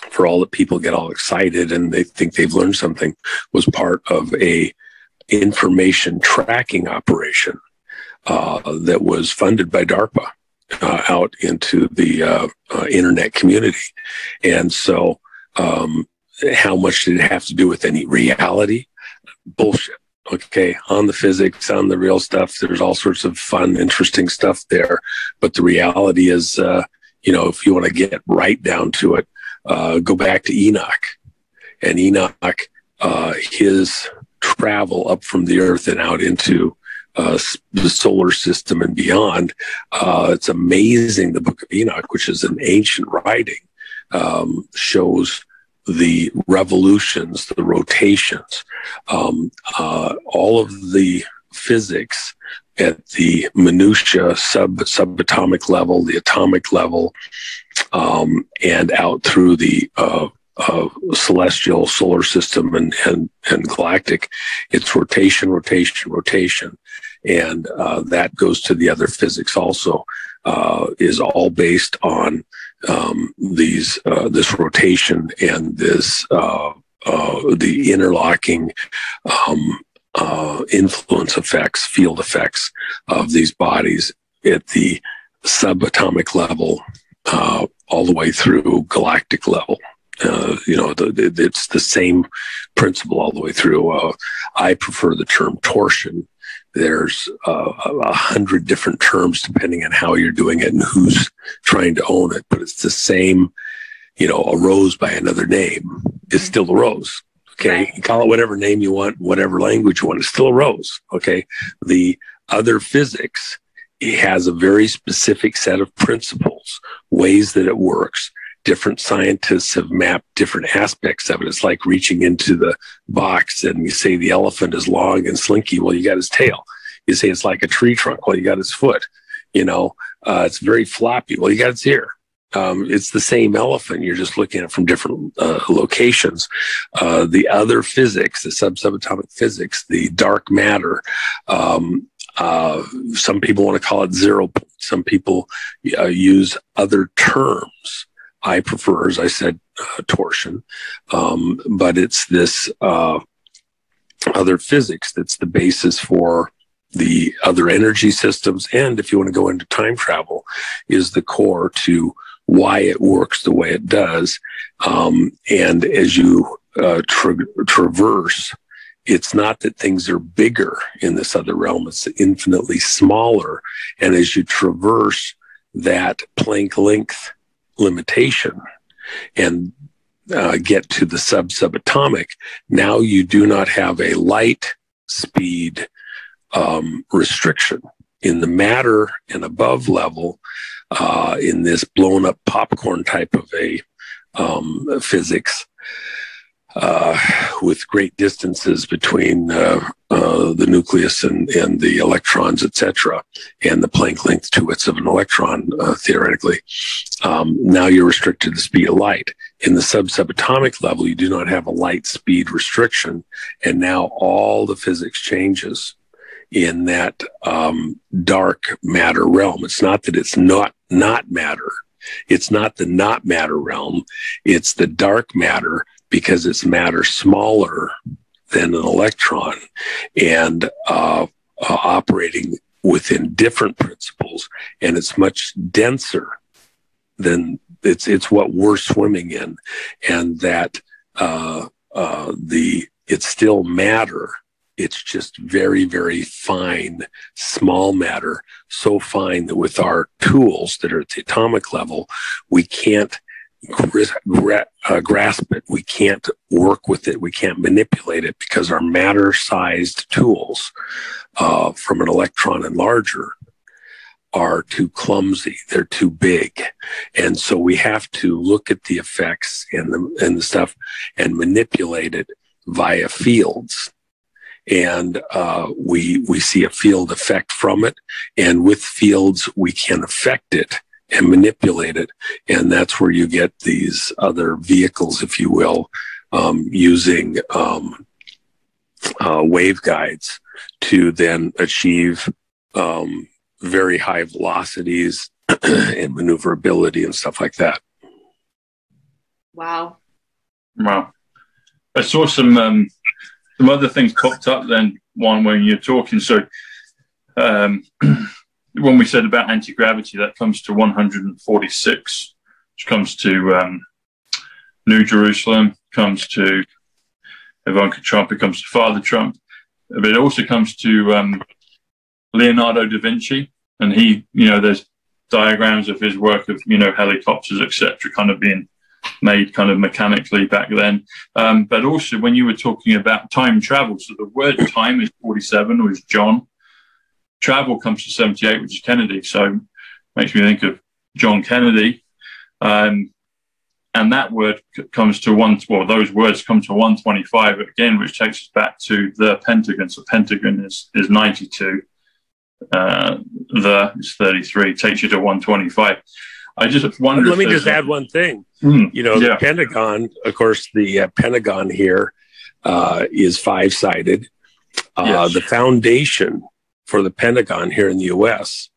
for all that people get all excited and they think they've learned something, was part of a information tracking operation that was funded by DARPA out into the internet community. And so how much did it have to do with any reality? Bullshit. Okay, on the physics, on the real stuff, there's all sorts of fun, interesting stuff there. But the reality is, if you want to get right down to it, go back to Enoch. And Enoch, his travel up from the earth and out into the solar system and beyond, it's amazing. The Book of Enoch, which is an ancient writing, shows the revolutions, the rotations, all of the physics at the minutia, subatomic level, the atomic level, and out through the celestial solar system and galactic. It's rotation. And that goes to the other physics also, is all based on this rotation and this the interlocking influence effects, field effects of these bodies at the subatomic level, all the way through galactic level. It's the same principle all the way through. I prefer the term torsion. There's 100 different terms depending on how you're doing it and who's trying to own it, but it's the same. A rose by another name is still a rose. Okay, right. You call it whatever name you want, whatever language you want, it's still a rose. Okay, the other physics, it has a very specific set of principles, ways that it works. Different scientists have mapped different aspects of it. It's like reaching into the box and you say the elephant is long and slinky. Well, you got his tail. You say it's like a tree trunk. Well, you got his foot. It's very floppy. Well, you got its ear. It's the same elephant. You're just looking at it from different locations. The other physics, the subatomic physics, the dark matter, some people want to call it 0 point. Some people use other terms. I prefer, as I said, torsion, but it's this other physics that's the basis for the other energy systems. And if you want to go into time travel, is the core to why it works the way it does. And as you traverse, it's not that things are bigger in this other realm, it's infinitely smaller. And as you traverse that Planck length limitation and get to the subatomic, now you do not have a light speed restriction. In the matter and above level, in this blown up popcorn type of a physics, with great distances between the nucleus and the electrons, etc., and the Planck length 2/8 of an electron, theoretically. Now you're restricted to the speed of light. In the subatomic level, you do not have a light speed restriction, and now all the physics changes in that dark matter realm. It's not that it's not matter. It's not the not matter realm. It's the dark matter, because it's matter smaller than an electron and operating within different principles. And it's much denser than it's what we're swimming in. And that it's still matter. It's just very, very fine, small matter, so fine that with our tools that are at the atomic level, we can't grasp it. We can't work with it. We can't manipulate it, because our matter-sized tools from an electron and larger are too clumsy. They're too big. And so we have to look at the effects and the stuff and manipulate it via fields. And we see a field effect from it. And with fields, we can affect it and manipulate it. And that's where you get these other vehicles, if you will, using waveguides to then achieve very high velocities and maneuverability and stuff like that. Wow. Wow. I saw some other things popped up then, Juan, when you're talking. So when we said about anti-gravity, that comes to 146, which comes to New Jerusalem, comes to Ivanka Trump, it comes to Father Trump. But it also comes to Leonardo da Vinci. And he, there's diagrams of his work of, helicopters, etc., kind of being made kind of mechanically back then. But also when you were talking about time travel, so the word time is 47, which is John. Travel comes to 78, which is Kennedy. So makes me think of John Kennedy. And that word comes to those words come to 125 again, which takes us back to the Pentagon. So Pentagon is 92. Is 33, takes you to 125. I just wonder. Let me just add one thing. The Pentagon, of course, the Pentagon here is five-sided. Yes. The foundation for the Pentagon here in the U.S.,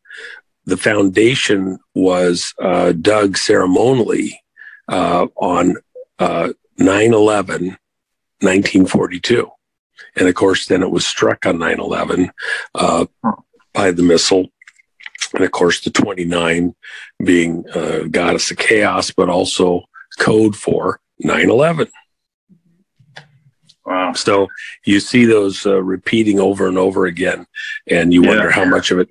the foundation was dug ceremonially on 9/11, 1942. And of course, then it was struck on 9/11 by the missile. And of course, the 29 being goddess of chaos, but also code for 9/11. Wow. So you see those repeating over and over again, and you wonder how much of it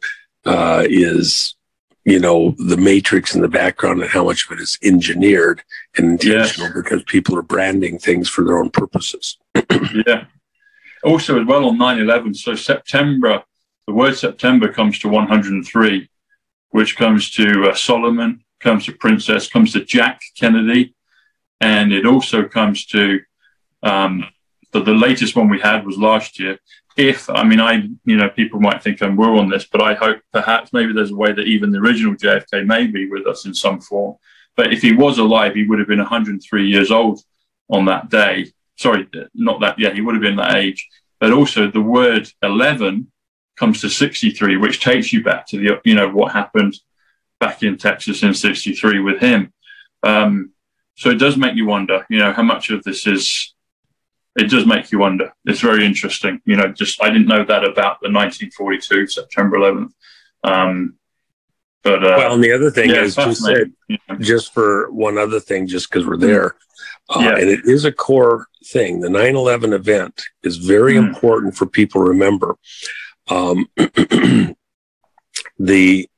is, the matrix in the background, and how much of it is engineered and intentional because people are branding things for their own purposes. Yeah. Also, as well, on 9/11, so September, the word September comes to 103, which comes to Solomon, comes to Princess, comes to Jack Kennedy, and it also comes to the latest one we had was last year. People might think I'm woo on this, but I hope perhaps maybe there's a way that even the original JFK may be with us in some form. But if he was alive, he would have been 103 years old on that day. Sorry, not that. Yeah, he would have been that age. But also the word 11 comes to 63, which takes you back to the, what happened back in Texas in 63 with him. So it does make you wonder, how much of this is, it does make you wonder. It's very interesting. I didn't know that about the 1942, September 11th. Well, and the other thing is just for one other thing, just because we're there, and it is a core thing. The 9/11 event is very important for people to remember. That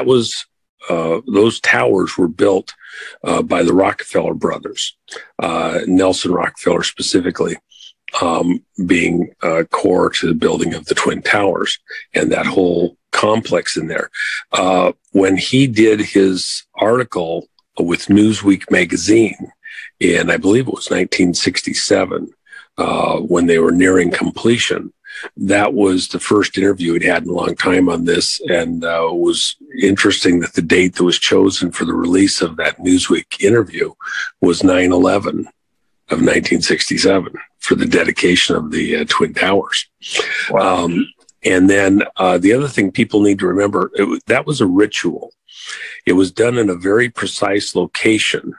was those towers were built by the Rockefeller brothers, Nelson Rockefeller specifically, being core to the building of the Twin Towers and that whole complex in there. When he did his article with Newsweek magazine in, I believe it was 1967, when they were nearing completion, that was the first interview he'd had in a long time on this. And it was interesting that the date that was chosen for the release of that Newsweek interview was 9/11 of 1967 for the dedication of the Twin Towers. Wow. And then the other thing people need to remember, that was a ritual. It was done in a very precise location.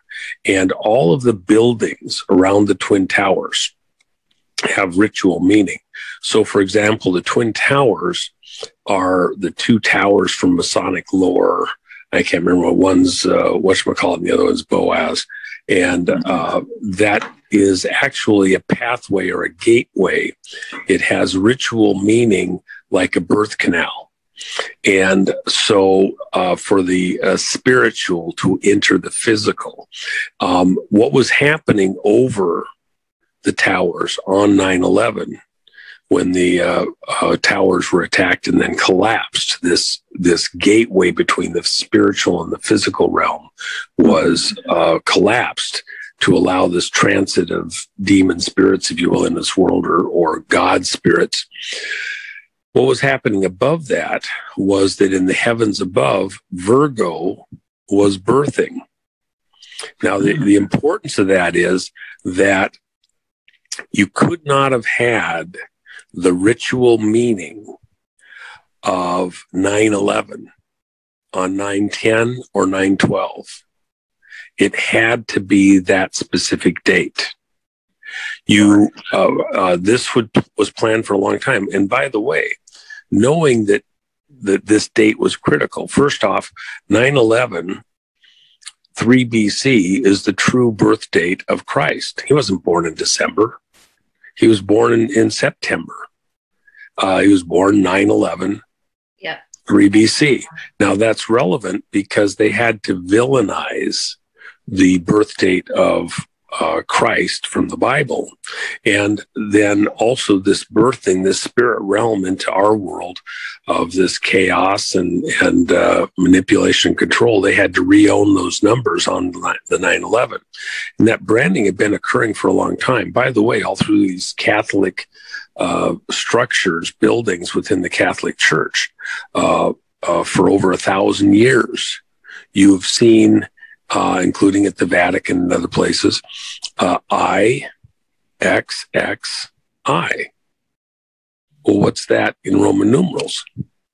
And all of the buildings around the Twin Towers have ritual meaning. So, for example, the Twin Towers are the two towers from Masonic lore. I can't remember what one's whatchamacallit and the other one's Boaz. And that is actually a pathway or a gateway. It has ritual meaning like a birth canal. And so for the spiritual to enter the physical, what was happening over the towers on 9/11 when the towers were attacked and then collapsed, this gateway between the spiritual and the physical realm was collapsed to allow this transit of demon spirits, if you will, in this world, or God spirits. What was happening above that was that in the heavens above, Virgo was birthing. Now, the importance of that is that you could not have had the ritual meaning of 9/11 on 9/10 or 9/12. It had to be that specific date. This was planned for a long time. And by the way, knowing that this date was critical, first off, 9/11, 3 BC, is the true birth date of Christ. He wasn't born in December. He was born in September. He was born 9/11, 3 BC. Now, that's relevant because they had to villainize the birth date of Christ from the Bible. And then also this birthing, this spirit realm into our world of this chaos and manipulation and control, they had to re-own those numbers on the 9/11. And that branding had been occurring for a long time. By the way, all through these Catholic structures, buildings within the Catholic Church, for over 1,000 years, you've seen, including at the Vatican and other places, IXXI. Well, what's that in Roman numerals?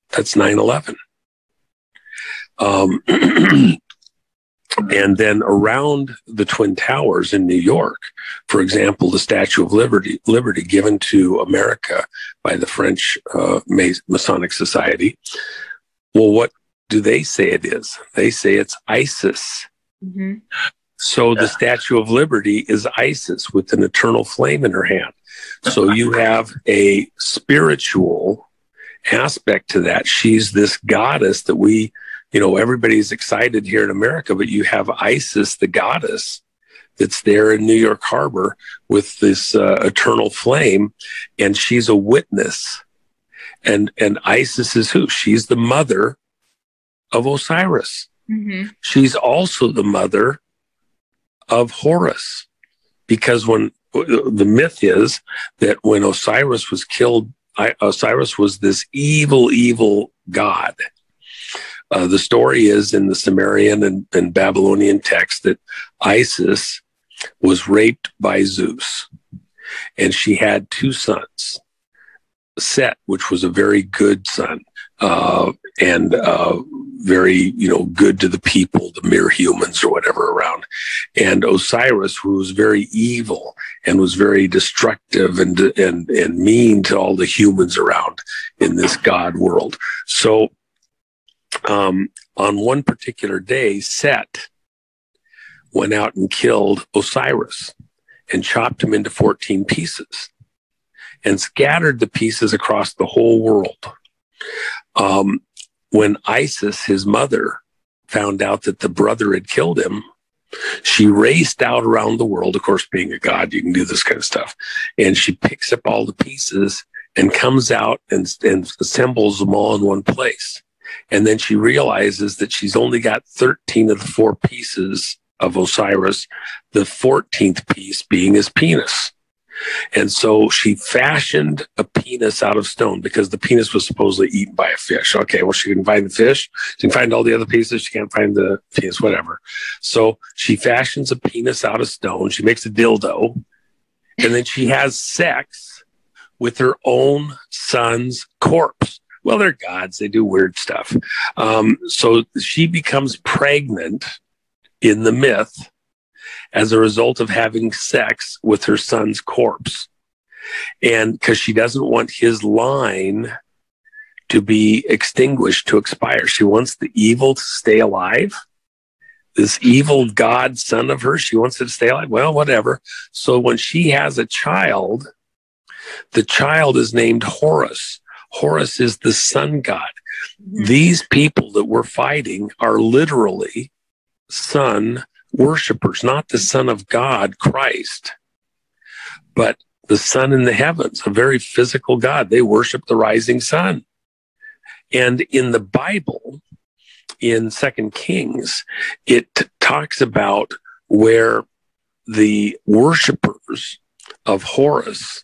That's 9/11. And then around the Twin Towers in New York, for example, the Statue of Liberty given to America by the French Masonic Society. Well, what do they say it is? They say it's Isis. Mm-hmm. So the Statue of Liberty is Isis with an eternal flame in her hand. So you have a spiritual aspect to that. She's this goddess that everybody's excited here in America, but you have Isis, the goddess, that's there in New York Harbor with this eternal flame, and she's a witness. And Isis is who? She's the mother of Osiris. Mm-hmm. She's also the mother of Horus, because when the myth is that when Osiris was killed, Osiris was this evil god. The story is in the Sumerian and Babylonian text that Isis was raped by Zeus, and she had 2 sons. Set, which was a very good son, and very, good to the people, the mere humans or whatever around. And Osiris, who was very evil and was very destructive and mean to all the humans around in this God world. So on one particular day, Set went out and killed Osiris and chopped him into 14 pieces and scattered the pieces across the whole world. When Isis, his mother, found out that the brother had killed him, she raced out around the world. Of course, being a god, you can do this kind of stuff. And she picks up all the pieces and comes out and assembles them all in one place. And then she realizes that she's only got 13 of the 4 pieces of Osiris, the 14th piece being his penis. And so she fashioned a penis out of stone because the penis was supposedly eaten by a fish. Okay, well, she can find the fish. She can find all the other pieces. She can't find the penis, whatever. So she fashions a penis out of stone. She makes a dildo. And then she has sex with her own son's corpse. Well, they're gods. They do weird stuff. So she becomes pregnant in the myth as a result of having sex with her son's corpse. And because she doesn't want his line to be extinguished, to expire. She wants the evil to stay alive. This evil god son of hers, she wants it to stay alive. Well, whatever. So when she has a child, the child is named Horus. Horus is the sun god. These people that we're fighting are literally sun worshipers, not the Son of God, Christ, but the sun in the heavens, a very physical God. They worship the rising sun. And in the Bible, in 2 Kings, it talks about where the worshipers of Horus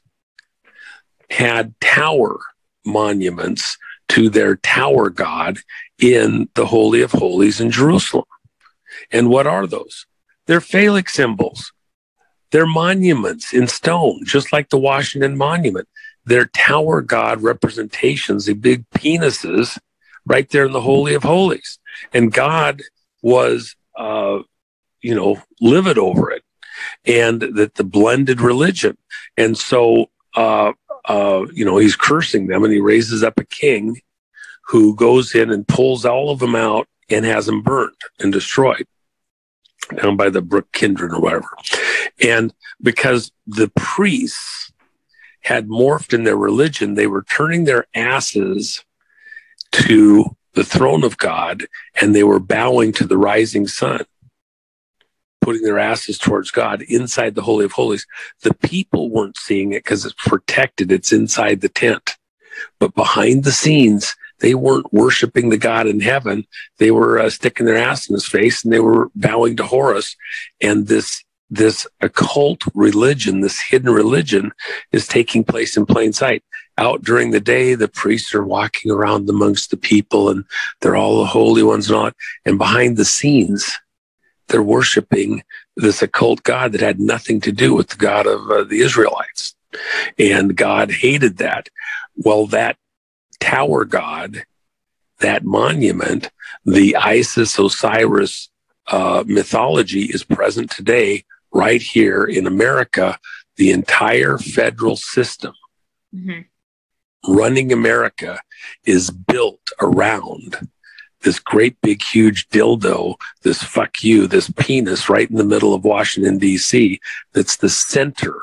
had tower monuments to their tower god in the Holy of Holies in Jerusalem. And what are those? They're phallic symbols. They're monuments in stone, just like the Washington Monument. They're tower god representations, the big penises right there in the Holy of Holies. And God was, livid over it, and that the blended religion. And so, he's cursing them, and he raises up a king who goes in and pulls all of them out and has them burned and destroyed down by the brook Kindred or whatever. And because the priests had morphed in their religion, they were turning their asses to the throne of God, and they were bowing to the rising sun, putting their asses towards God inside the Holy of Holies. The people weren't seeing it because it's protected. It's inside the tent. But behind the scenes, they weren't worshiping the God in heaven. They were sticking their ass in his face, and they were bowing to Horus. And this occult religion, this hidden religion, is taking place in plain sight. Out during the day, the priests are walking around amongst the people, and they're all the holy ones and all. And behind the scenes, they're worshiping this occult God that had nothing to do with the God of the Israelites. And God hated that. Well, that tower god, that monument, the Isis Osiris mythology is present today right here in America. The entire federal system running America is built around this great big huge dildo, this fuck you, this penis right in the middle of Washington, D.C. that's the center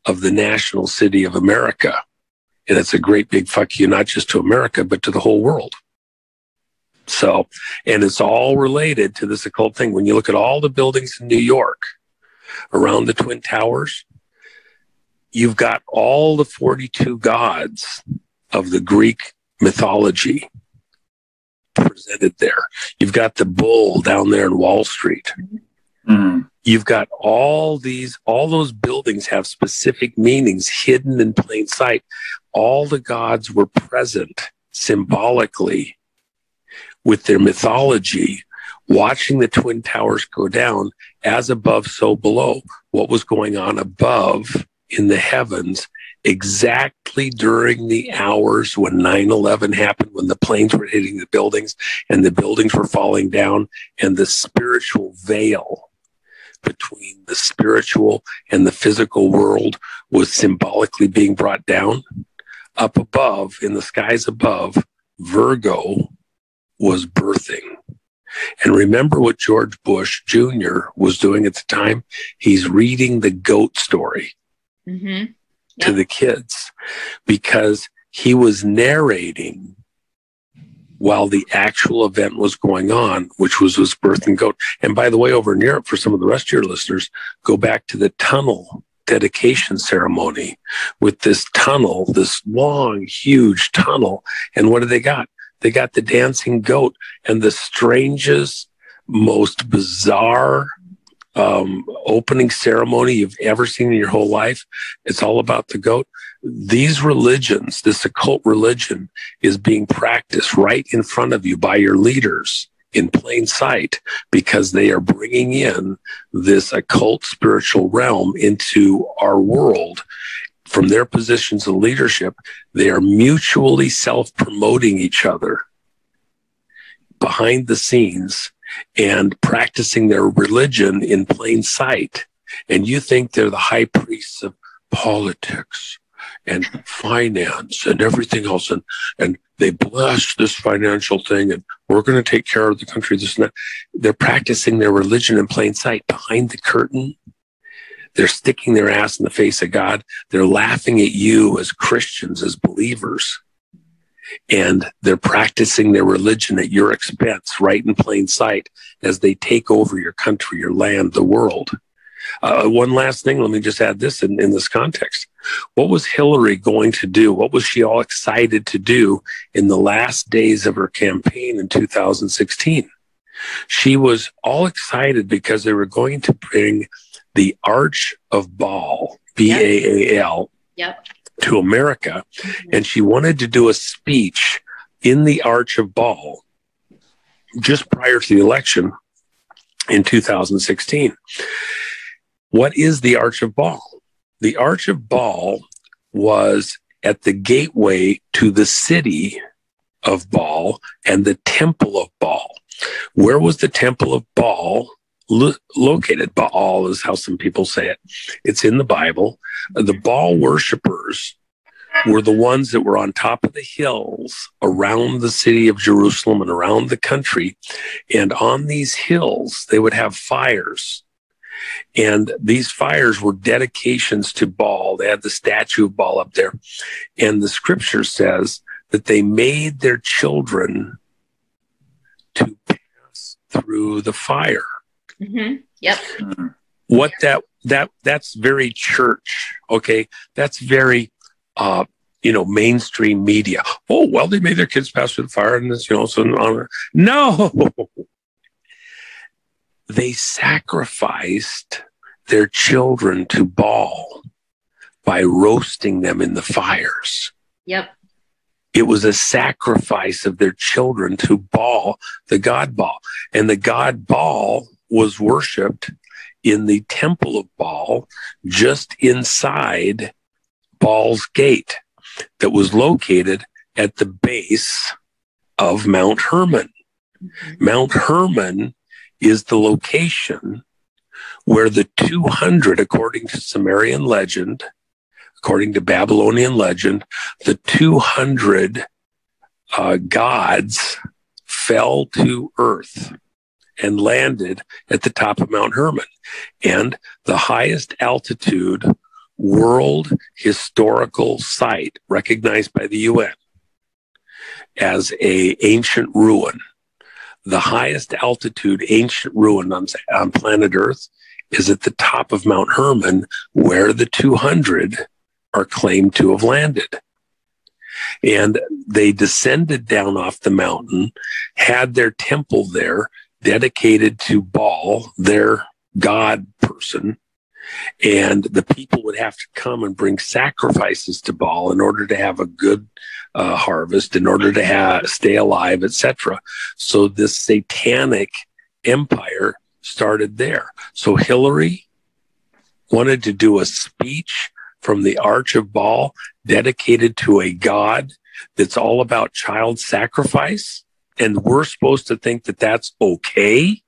of the national city of America. And it's a great big fuck you, not just to America, but to the whole world. So, and it's all related to this occult thing. When you look at all the buildings in New York around the Twin Towers, you've got all the 42 gods of the Greek mythology presented there. You've got the bull down there in Wall Street. You've got all those buildings have specific meanings hidden in plain sight. All the gods were present symbolically with their mythology, watching the Twin Towers go down, as above, so below. What was going on above in the heavens exactly during the hours when 9/11 happened, when the planes were hitting the buildings and the buildings were falling down, and the spiritual veil between the spiritual and the physical world was symbolically being brought down. Up above, in the skies above, Virgo was birthing. And remember what George Bush Jr. was doing at the time? He's reading the goat story to the kids, because he was narrating while the actual event was going on, which was this birthing goat. And by the way, over in Europe, for some of the rest of your listeners, go back to the tunnel dedication ceremony with this tunnel, this long, huge tunnel. And what do they got? They got the dancing goat, and the strangest, most bizarre opening ceremony you've ever seen in your whole life. It's all about the goat. These religions, this occult religion, is being practiced right in front of you by your leaders in plain sight, because they are bringing in this occult spiritual realm into our world from their positions of leadership, they are mutually self-promoting each other behind the scenes and practicing their religion in plain sight. And you think they're the high priests of politics and finance and everything else. And they bless this financial thing, and we're going to take care of the country, this and that. They're practicing their religion in plain sight. Behind the curtain, they're sticking their ass in the face of God. They're laughing at you as Christians, as believers. And they're practicing their religion at your expense, right in plain sight, as they take over your country, your land, the world. One last thing, let me just add this in this context. What was Hillary going to do? What was she all excited to do in the last days of her campaign in 2016? She was all excited because they were going to bring the Arch of Baal, B-A-A-L, to America. And she wanted to do a speech in the Arch of Baal just prior to the election in 2016. What is the Arch of Baal? The Arch of Baal was at the gateway to the city of Baal and the Temple of Baal. Where was the Temple of Baal located? Baal is how some people say it. It's in the Bible. The Baal worshipers were the ones that were on top of the hills around the city of Jerusalem and around the country. And on these hills, they would have fires. And these fires were dedications to Baal. They had the statue of Baal up there. And the scripture says that they made their children to pass through the fire. Mm-hmm. Yep. What that's very church. Okay. That's very, mainstream media. Oh, well, they made their kids pass through the fire and this, so on. No. They sacrificed their children to Baal by roasting them in the fires. Yep. It was a sacrifice of their children to Baal, the god Baal. And the god Baal was worshipped in the temple of Baal just inside Baal's gate that was located at the base of Mount Hermon. Mm-hmm. Mount Hermon is the location where the 200, according to Sumerian legend, according to Babylonian legend, the 200 gods fell to earth and landed at the top of Mount Hermon. And the highest altitude world historical site recognized by the UN as an ancient ruin. The highest altitude ancient ruin on planet Earth is at the top of Mount Hermon, where the 200 are claimed to have landed. And they descended down off the mountain, had their temple there dedicated to Baal, their god person, and the people would have to come and bring sacrifices to Baal in order to have a good harvest, in order to stay alive, etc. So this satanic empire started there. So Hillary wanted to do a speech from the Arch of Baal dedicated to a god that's all about child sacrifice, and we're supposed to think that that's okay?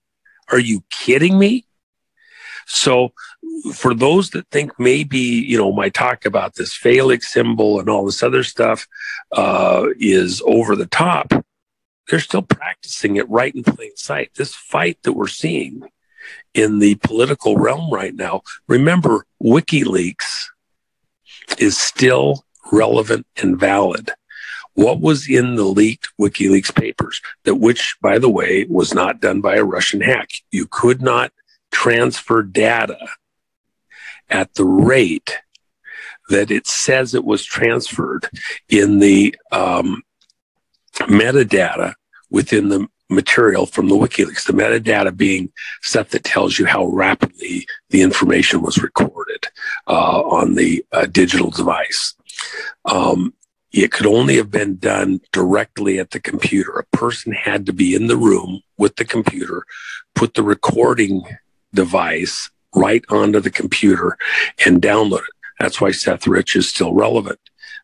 Are you kidding me? So for those that think maybe, my talk about this phallic symbol and all this other stuff is over the top, they're still practicing it right in plain sight. This fight that we're seeing in the political realm right now, remember, WikiLeaks is still relevant and valid. What was in the leaked WikiLeaks papers, which, by the way, was not done by a Russian hack? You could not transfer data at the rate that it says it was transferred in the metadata within the material from the WikiLeaks. The metadata being stuff that tells you how rapidly the information was recorded on the digital device. It could only have been done directly at the computer. A person had to be in the room with the computer, put the recording device right onto the computer and download it. That's why Seth Rich is still relevant.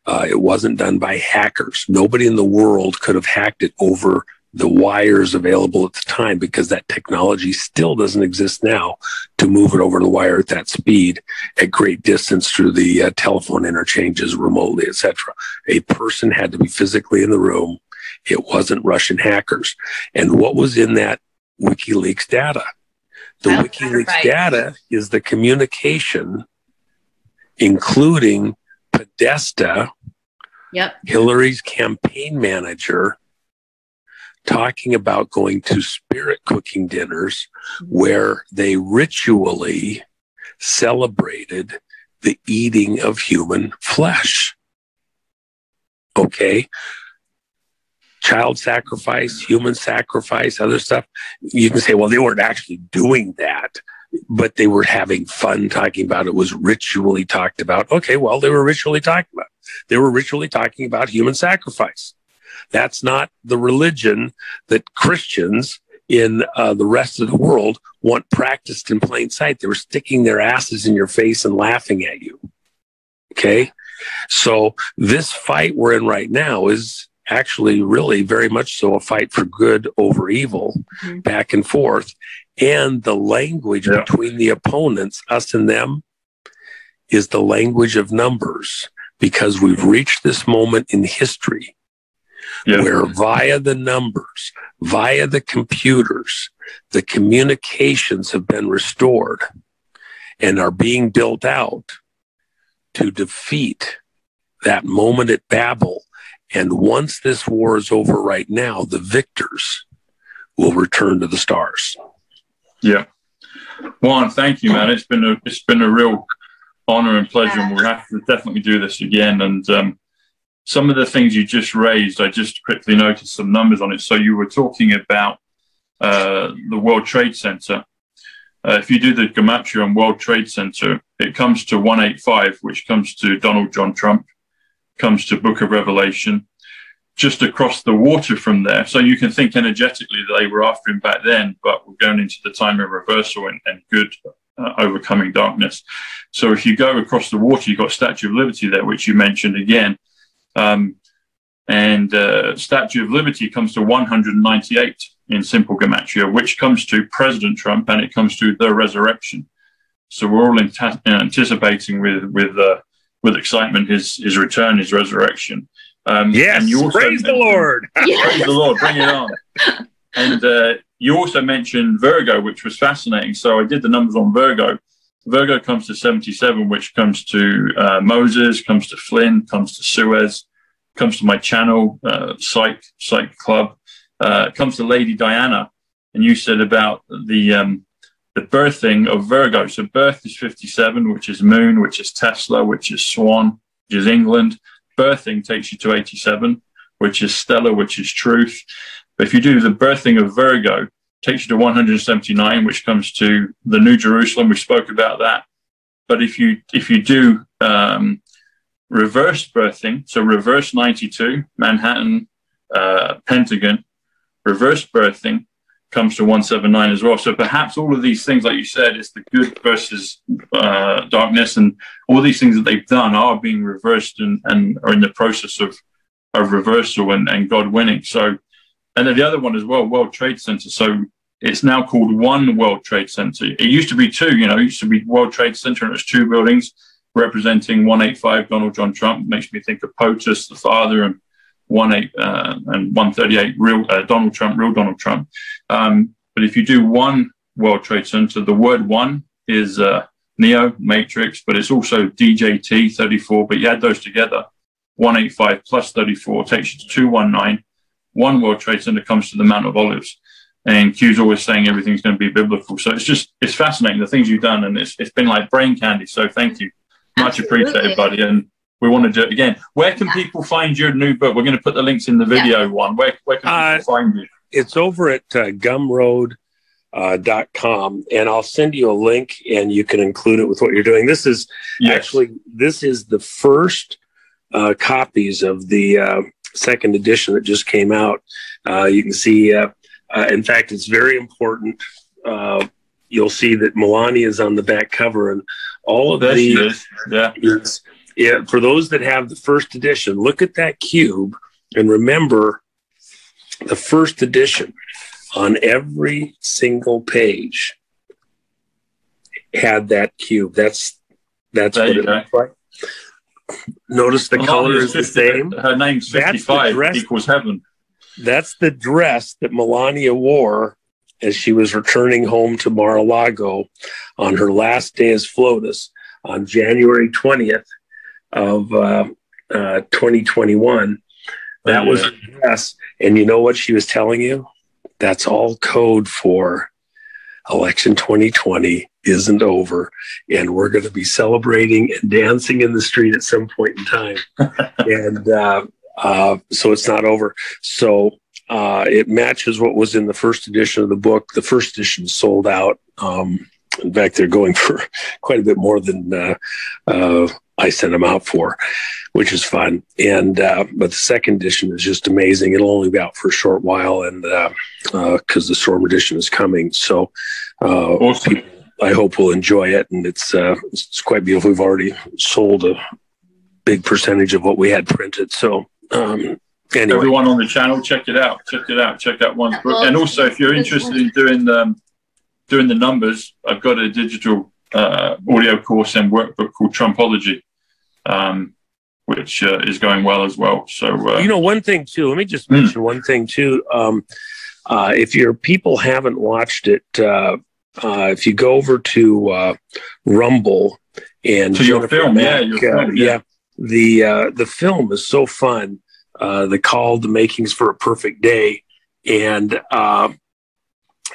It wasn't done by hackers. Nobody in the world could have hacked it over the wires available at the time, because that technology still doesn't exist now to move it over the wire at that speed at great distance through the telephone interchanges remotely, etc. A person had to be physically in the room. It wasn't Russian hackers. And what was in that WikiLeaks data? The WikiLeaks data is the communication, including Podesta, Hillary's campaign manager, talking about going to spirit cooking dinners where they ritually celebrated the eating of human flesh. Okay? Child sacrifice, human sacrifice, other stuff. You can say, well, they weren't actually doing that, but they were having fun talking about it. It was ritually talked about. Okay, well, they were ritually talking about it. They were ritually talking about human sacrifice. That's not the religion that Christians in the rest of the world want practiced in plain sight. They were sticking their asses in your face and laughing at you. Okay? So this fight we're in right now is actually really very much so a fight for good over evil, back and forth. And the language between the opponents, us and them, is the language of numbers, because we've reached this moment in history where via the numbers, via the computers, the communications have been restored and are being built out to defeat that moment at Babel. And once this war is over right now, the victors will return to the stars. Yeah. Juan, thank you, man. It's been a real honor and pleasure, and we'll have to definitely do this again. And some of the things you just raised, I just quickly noticed some numbers on it. So you were talking about the World Trade Center. If you do the gematria on World Trade Center, it comes to 185, which comes to Donald John Trump, comes to Book of Revelation, just across the water from there. So you can think energetically that they were after him back then, but we're going into the time of reversal and good overcoming darkness. So if you go across the water, you've got Statue of Liberty there, which you mentioned again. Statue of Liberty comes to 198 in simple gematria, which comes to President Trump, and it comes to the resurrection. So we're all anticipating with excitement his return, his resurrection. Yes, and you also praise the Lord. Praise the Lord, bring it on. And you also mentioned Virgo, which was fascinating. So I did the numbers on Virgo. Virgo comes to 77, which comes to Moses, comes to Flynn, comes to Suez, comes to my channel, Psych Club, comes to Lady Diana. And you said about the birthing of Virgo. So birth is 57, which is Moon, which is Tesla, which is Swan, which is England. Birthing takes you to 87, which is Stella, which is Truth. But if you do the birthing of Virgo, takes you to 179, which comes to the New Jerusalem. We spoke about that. But if you do reverse birthing, so reverse 92, Manhattan, Pentagon, reverse birthing comes to 179 as well. So perhaps all of these things, like you said, it's the good versus darkness, and all these things that they've done are being reversed and are in the process of reversal and God winning. So, and then the other one as well, World Trade Center. So it's now called one World Trade Center. It used to be two, it used to be World Trade Center, and it was two buildings representing 185 Donald John Trump. Makes me think of POTUS, the father, and 18 and 138 real Donald Trump, real Donald Trump. But if you do one World Trade Center, the word one is Neo, Matrix, but it's also DJT 34. But you add those together, 185 plus 34 takes you to 219. One World Trade Center comes to the Mount of Olives. And Q's always saying everything's going to be biblical. So it's fascinating, the things you've done, and it's been like brain candy. So thank you. Much appreciated, buddy. And we want to do it again. Where can people find your new book? We're going to put the links in the video one. Where can people find you? It's over at gumroad.com, and I'll send you a link, and you can include it with what you're doing. This is this is the first copies of the second edition that just came out. You can see, in fact, it's very important. you'll see that Melania is on the back cover, and all of there these. She is. Yeah. Yeah, for those that have the first edition, look at that cube and remember the first edition on every single page had that cube. That's what it looks like. Notice the color is the same. Her name's 55 equals heaven. That's the dress that Melania wore as she was returning home to Mar-a-Lago on her last day as FLOTUS on January 20th of 2021. That was the dress. And you know what she was telling you? That's all code for election 2020 isn't over, and we're going to be celebrating and dancing in the street at some point in time. And so it's not over. So it matches what was in the first edition of the book. The first edition sold out. In fact, they're going for quite a bit more than I sent them out for, which is fun. And but the second edition is just amazing. It'll only be out for a short while, and because the Storm edition is coming. So awesome. People, I hope will enjoy it, and it's quite beautiful. We've already sold a big percentage of what we had printed. So anyway. Everyone on the channel, check it out. Check out Juan's book. And also, if you're interested in doing the numbers, I've got a digital audio course and workbook called Trumpology, which is going well as well. So one thing too. Let me just mention one thing too. If your people haven't watched it, if you go over to Rumble and to your film, the film is so fun. The Makings for a Perfect Day, and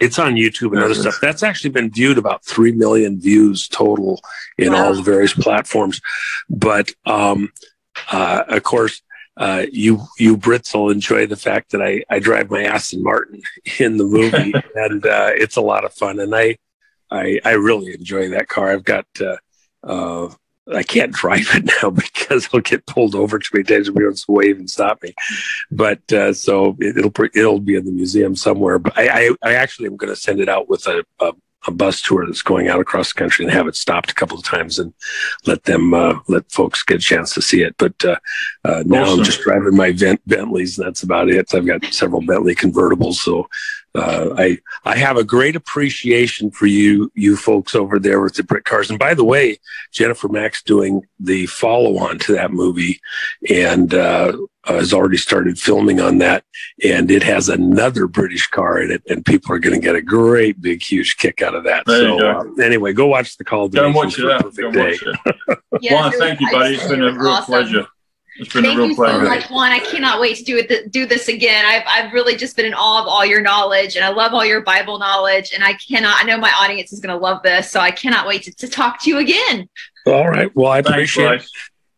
it's on YouTube and other stuff. That's actually been viewed about 3 million views total in all the various platforms. But of course, you Brits will enjoy the fact that I drive my Aston Martin in the movie, and it's a lot of fun. And I really enjoy that car. I've got I can't drive it now because I'll get pulled over too many times and be able to wave and stop me. But so it'll be in the museum somewhere. But I actually am going to send it out with a bus tour that's going out across the country and have it stopped a couple of times and let folks get a chance to see it. But now I'm just driving my Bentleys, and that's about it. I've got several Bentley convertibles, so I have a great appreciation for you folks over there with the Brit cars. And by the way, Jennifer Mack's doing the follow-on to that movie, and has already started filming on that, and it has another British car in it, and people are going to get a great, big, huge kick out of that. Anyway, go watch the Call. Go watch it. Juan, thank you, buddy. It's been a real pleasure. It's been a real pleasure. Thank you so much, Juan. I cannot wait to do this again. I've really just been in awe of all your knowledge, and I love all your Bible knowledge, and I know my audience is going to love this, so I cannot wait to talk to you again. All right. Well, I appreciate it.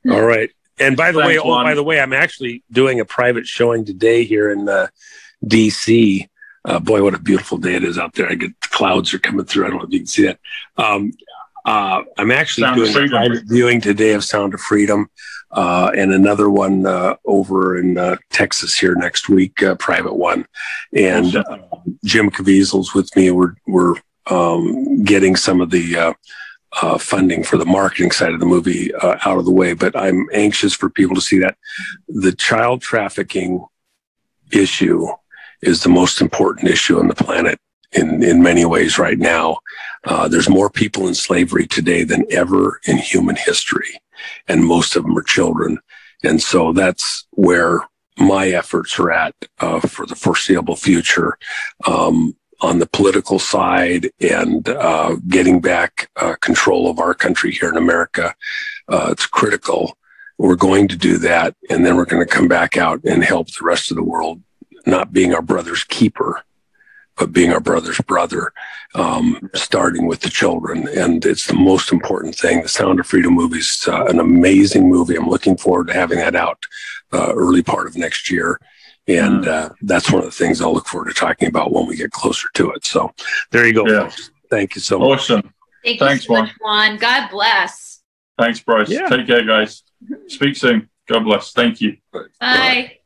All right. And by the way, I'm actually doing a private showing today here in DC. Boy, what a beautiful day it is out there. The clouds are coming through. I don't know if you can see that. I'm actually doing a private viewing today of Sound of Freedom, and another one over in Texas here next week, private one. And Jim Caviezel's with me. We're getting some of the funding for the marketing side of the movie out of the way, but I'm anxious for people to see that. The child trafficking issue is the most important issue on the planet in many ways right now. There's more people in slavery today than ever in human history, and most of them are children. And so that's where my efforts are at for the foreseeable future. On the political side and getting back control of our country here in America. It's critical. We're going to do that, and then we're going to come back out and help the rest of the world, not being our brother's keeper, but being our brother's brother, starting with the children. And it's the most important thing. The Sound of Freedom movie is an amazing movie. I'm looking forward to having that out early part of next year. And that's one of the things I'll look forward to talking about when we get closer to it. So there you go, folks. Thank you so much. Awesome. Thanks so much, Juan. God bless. Thanks, Bryce. Take care, guys. Speak soon. God bless. Thank you. Bye.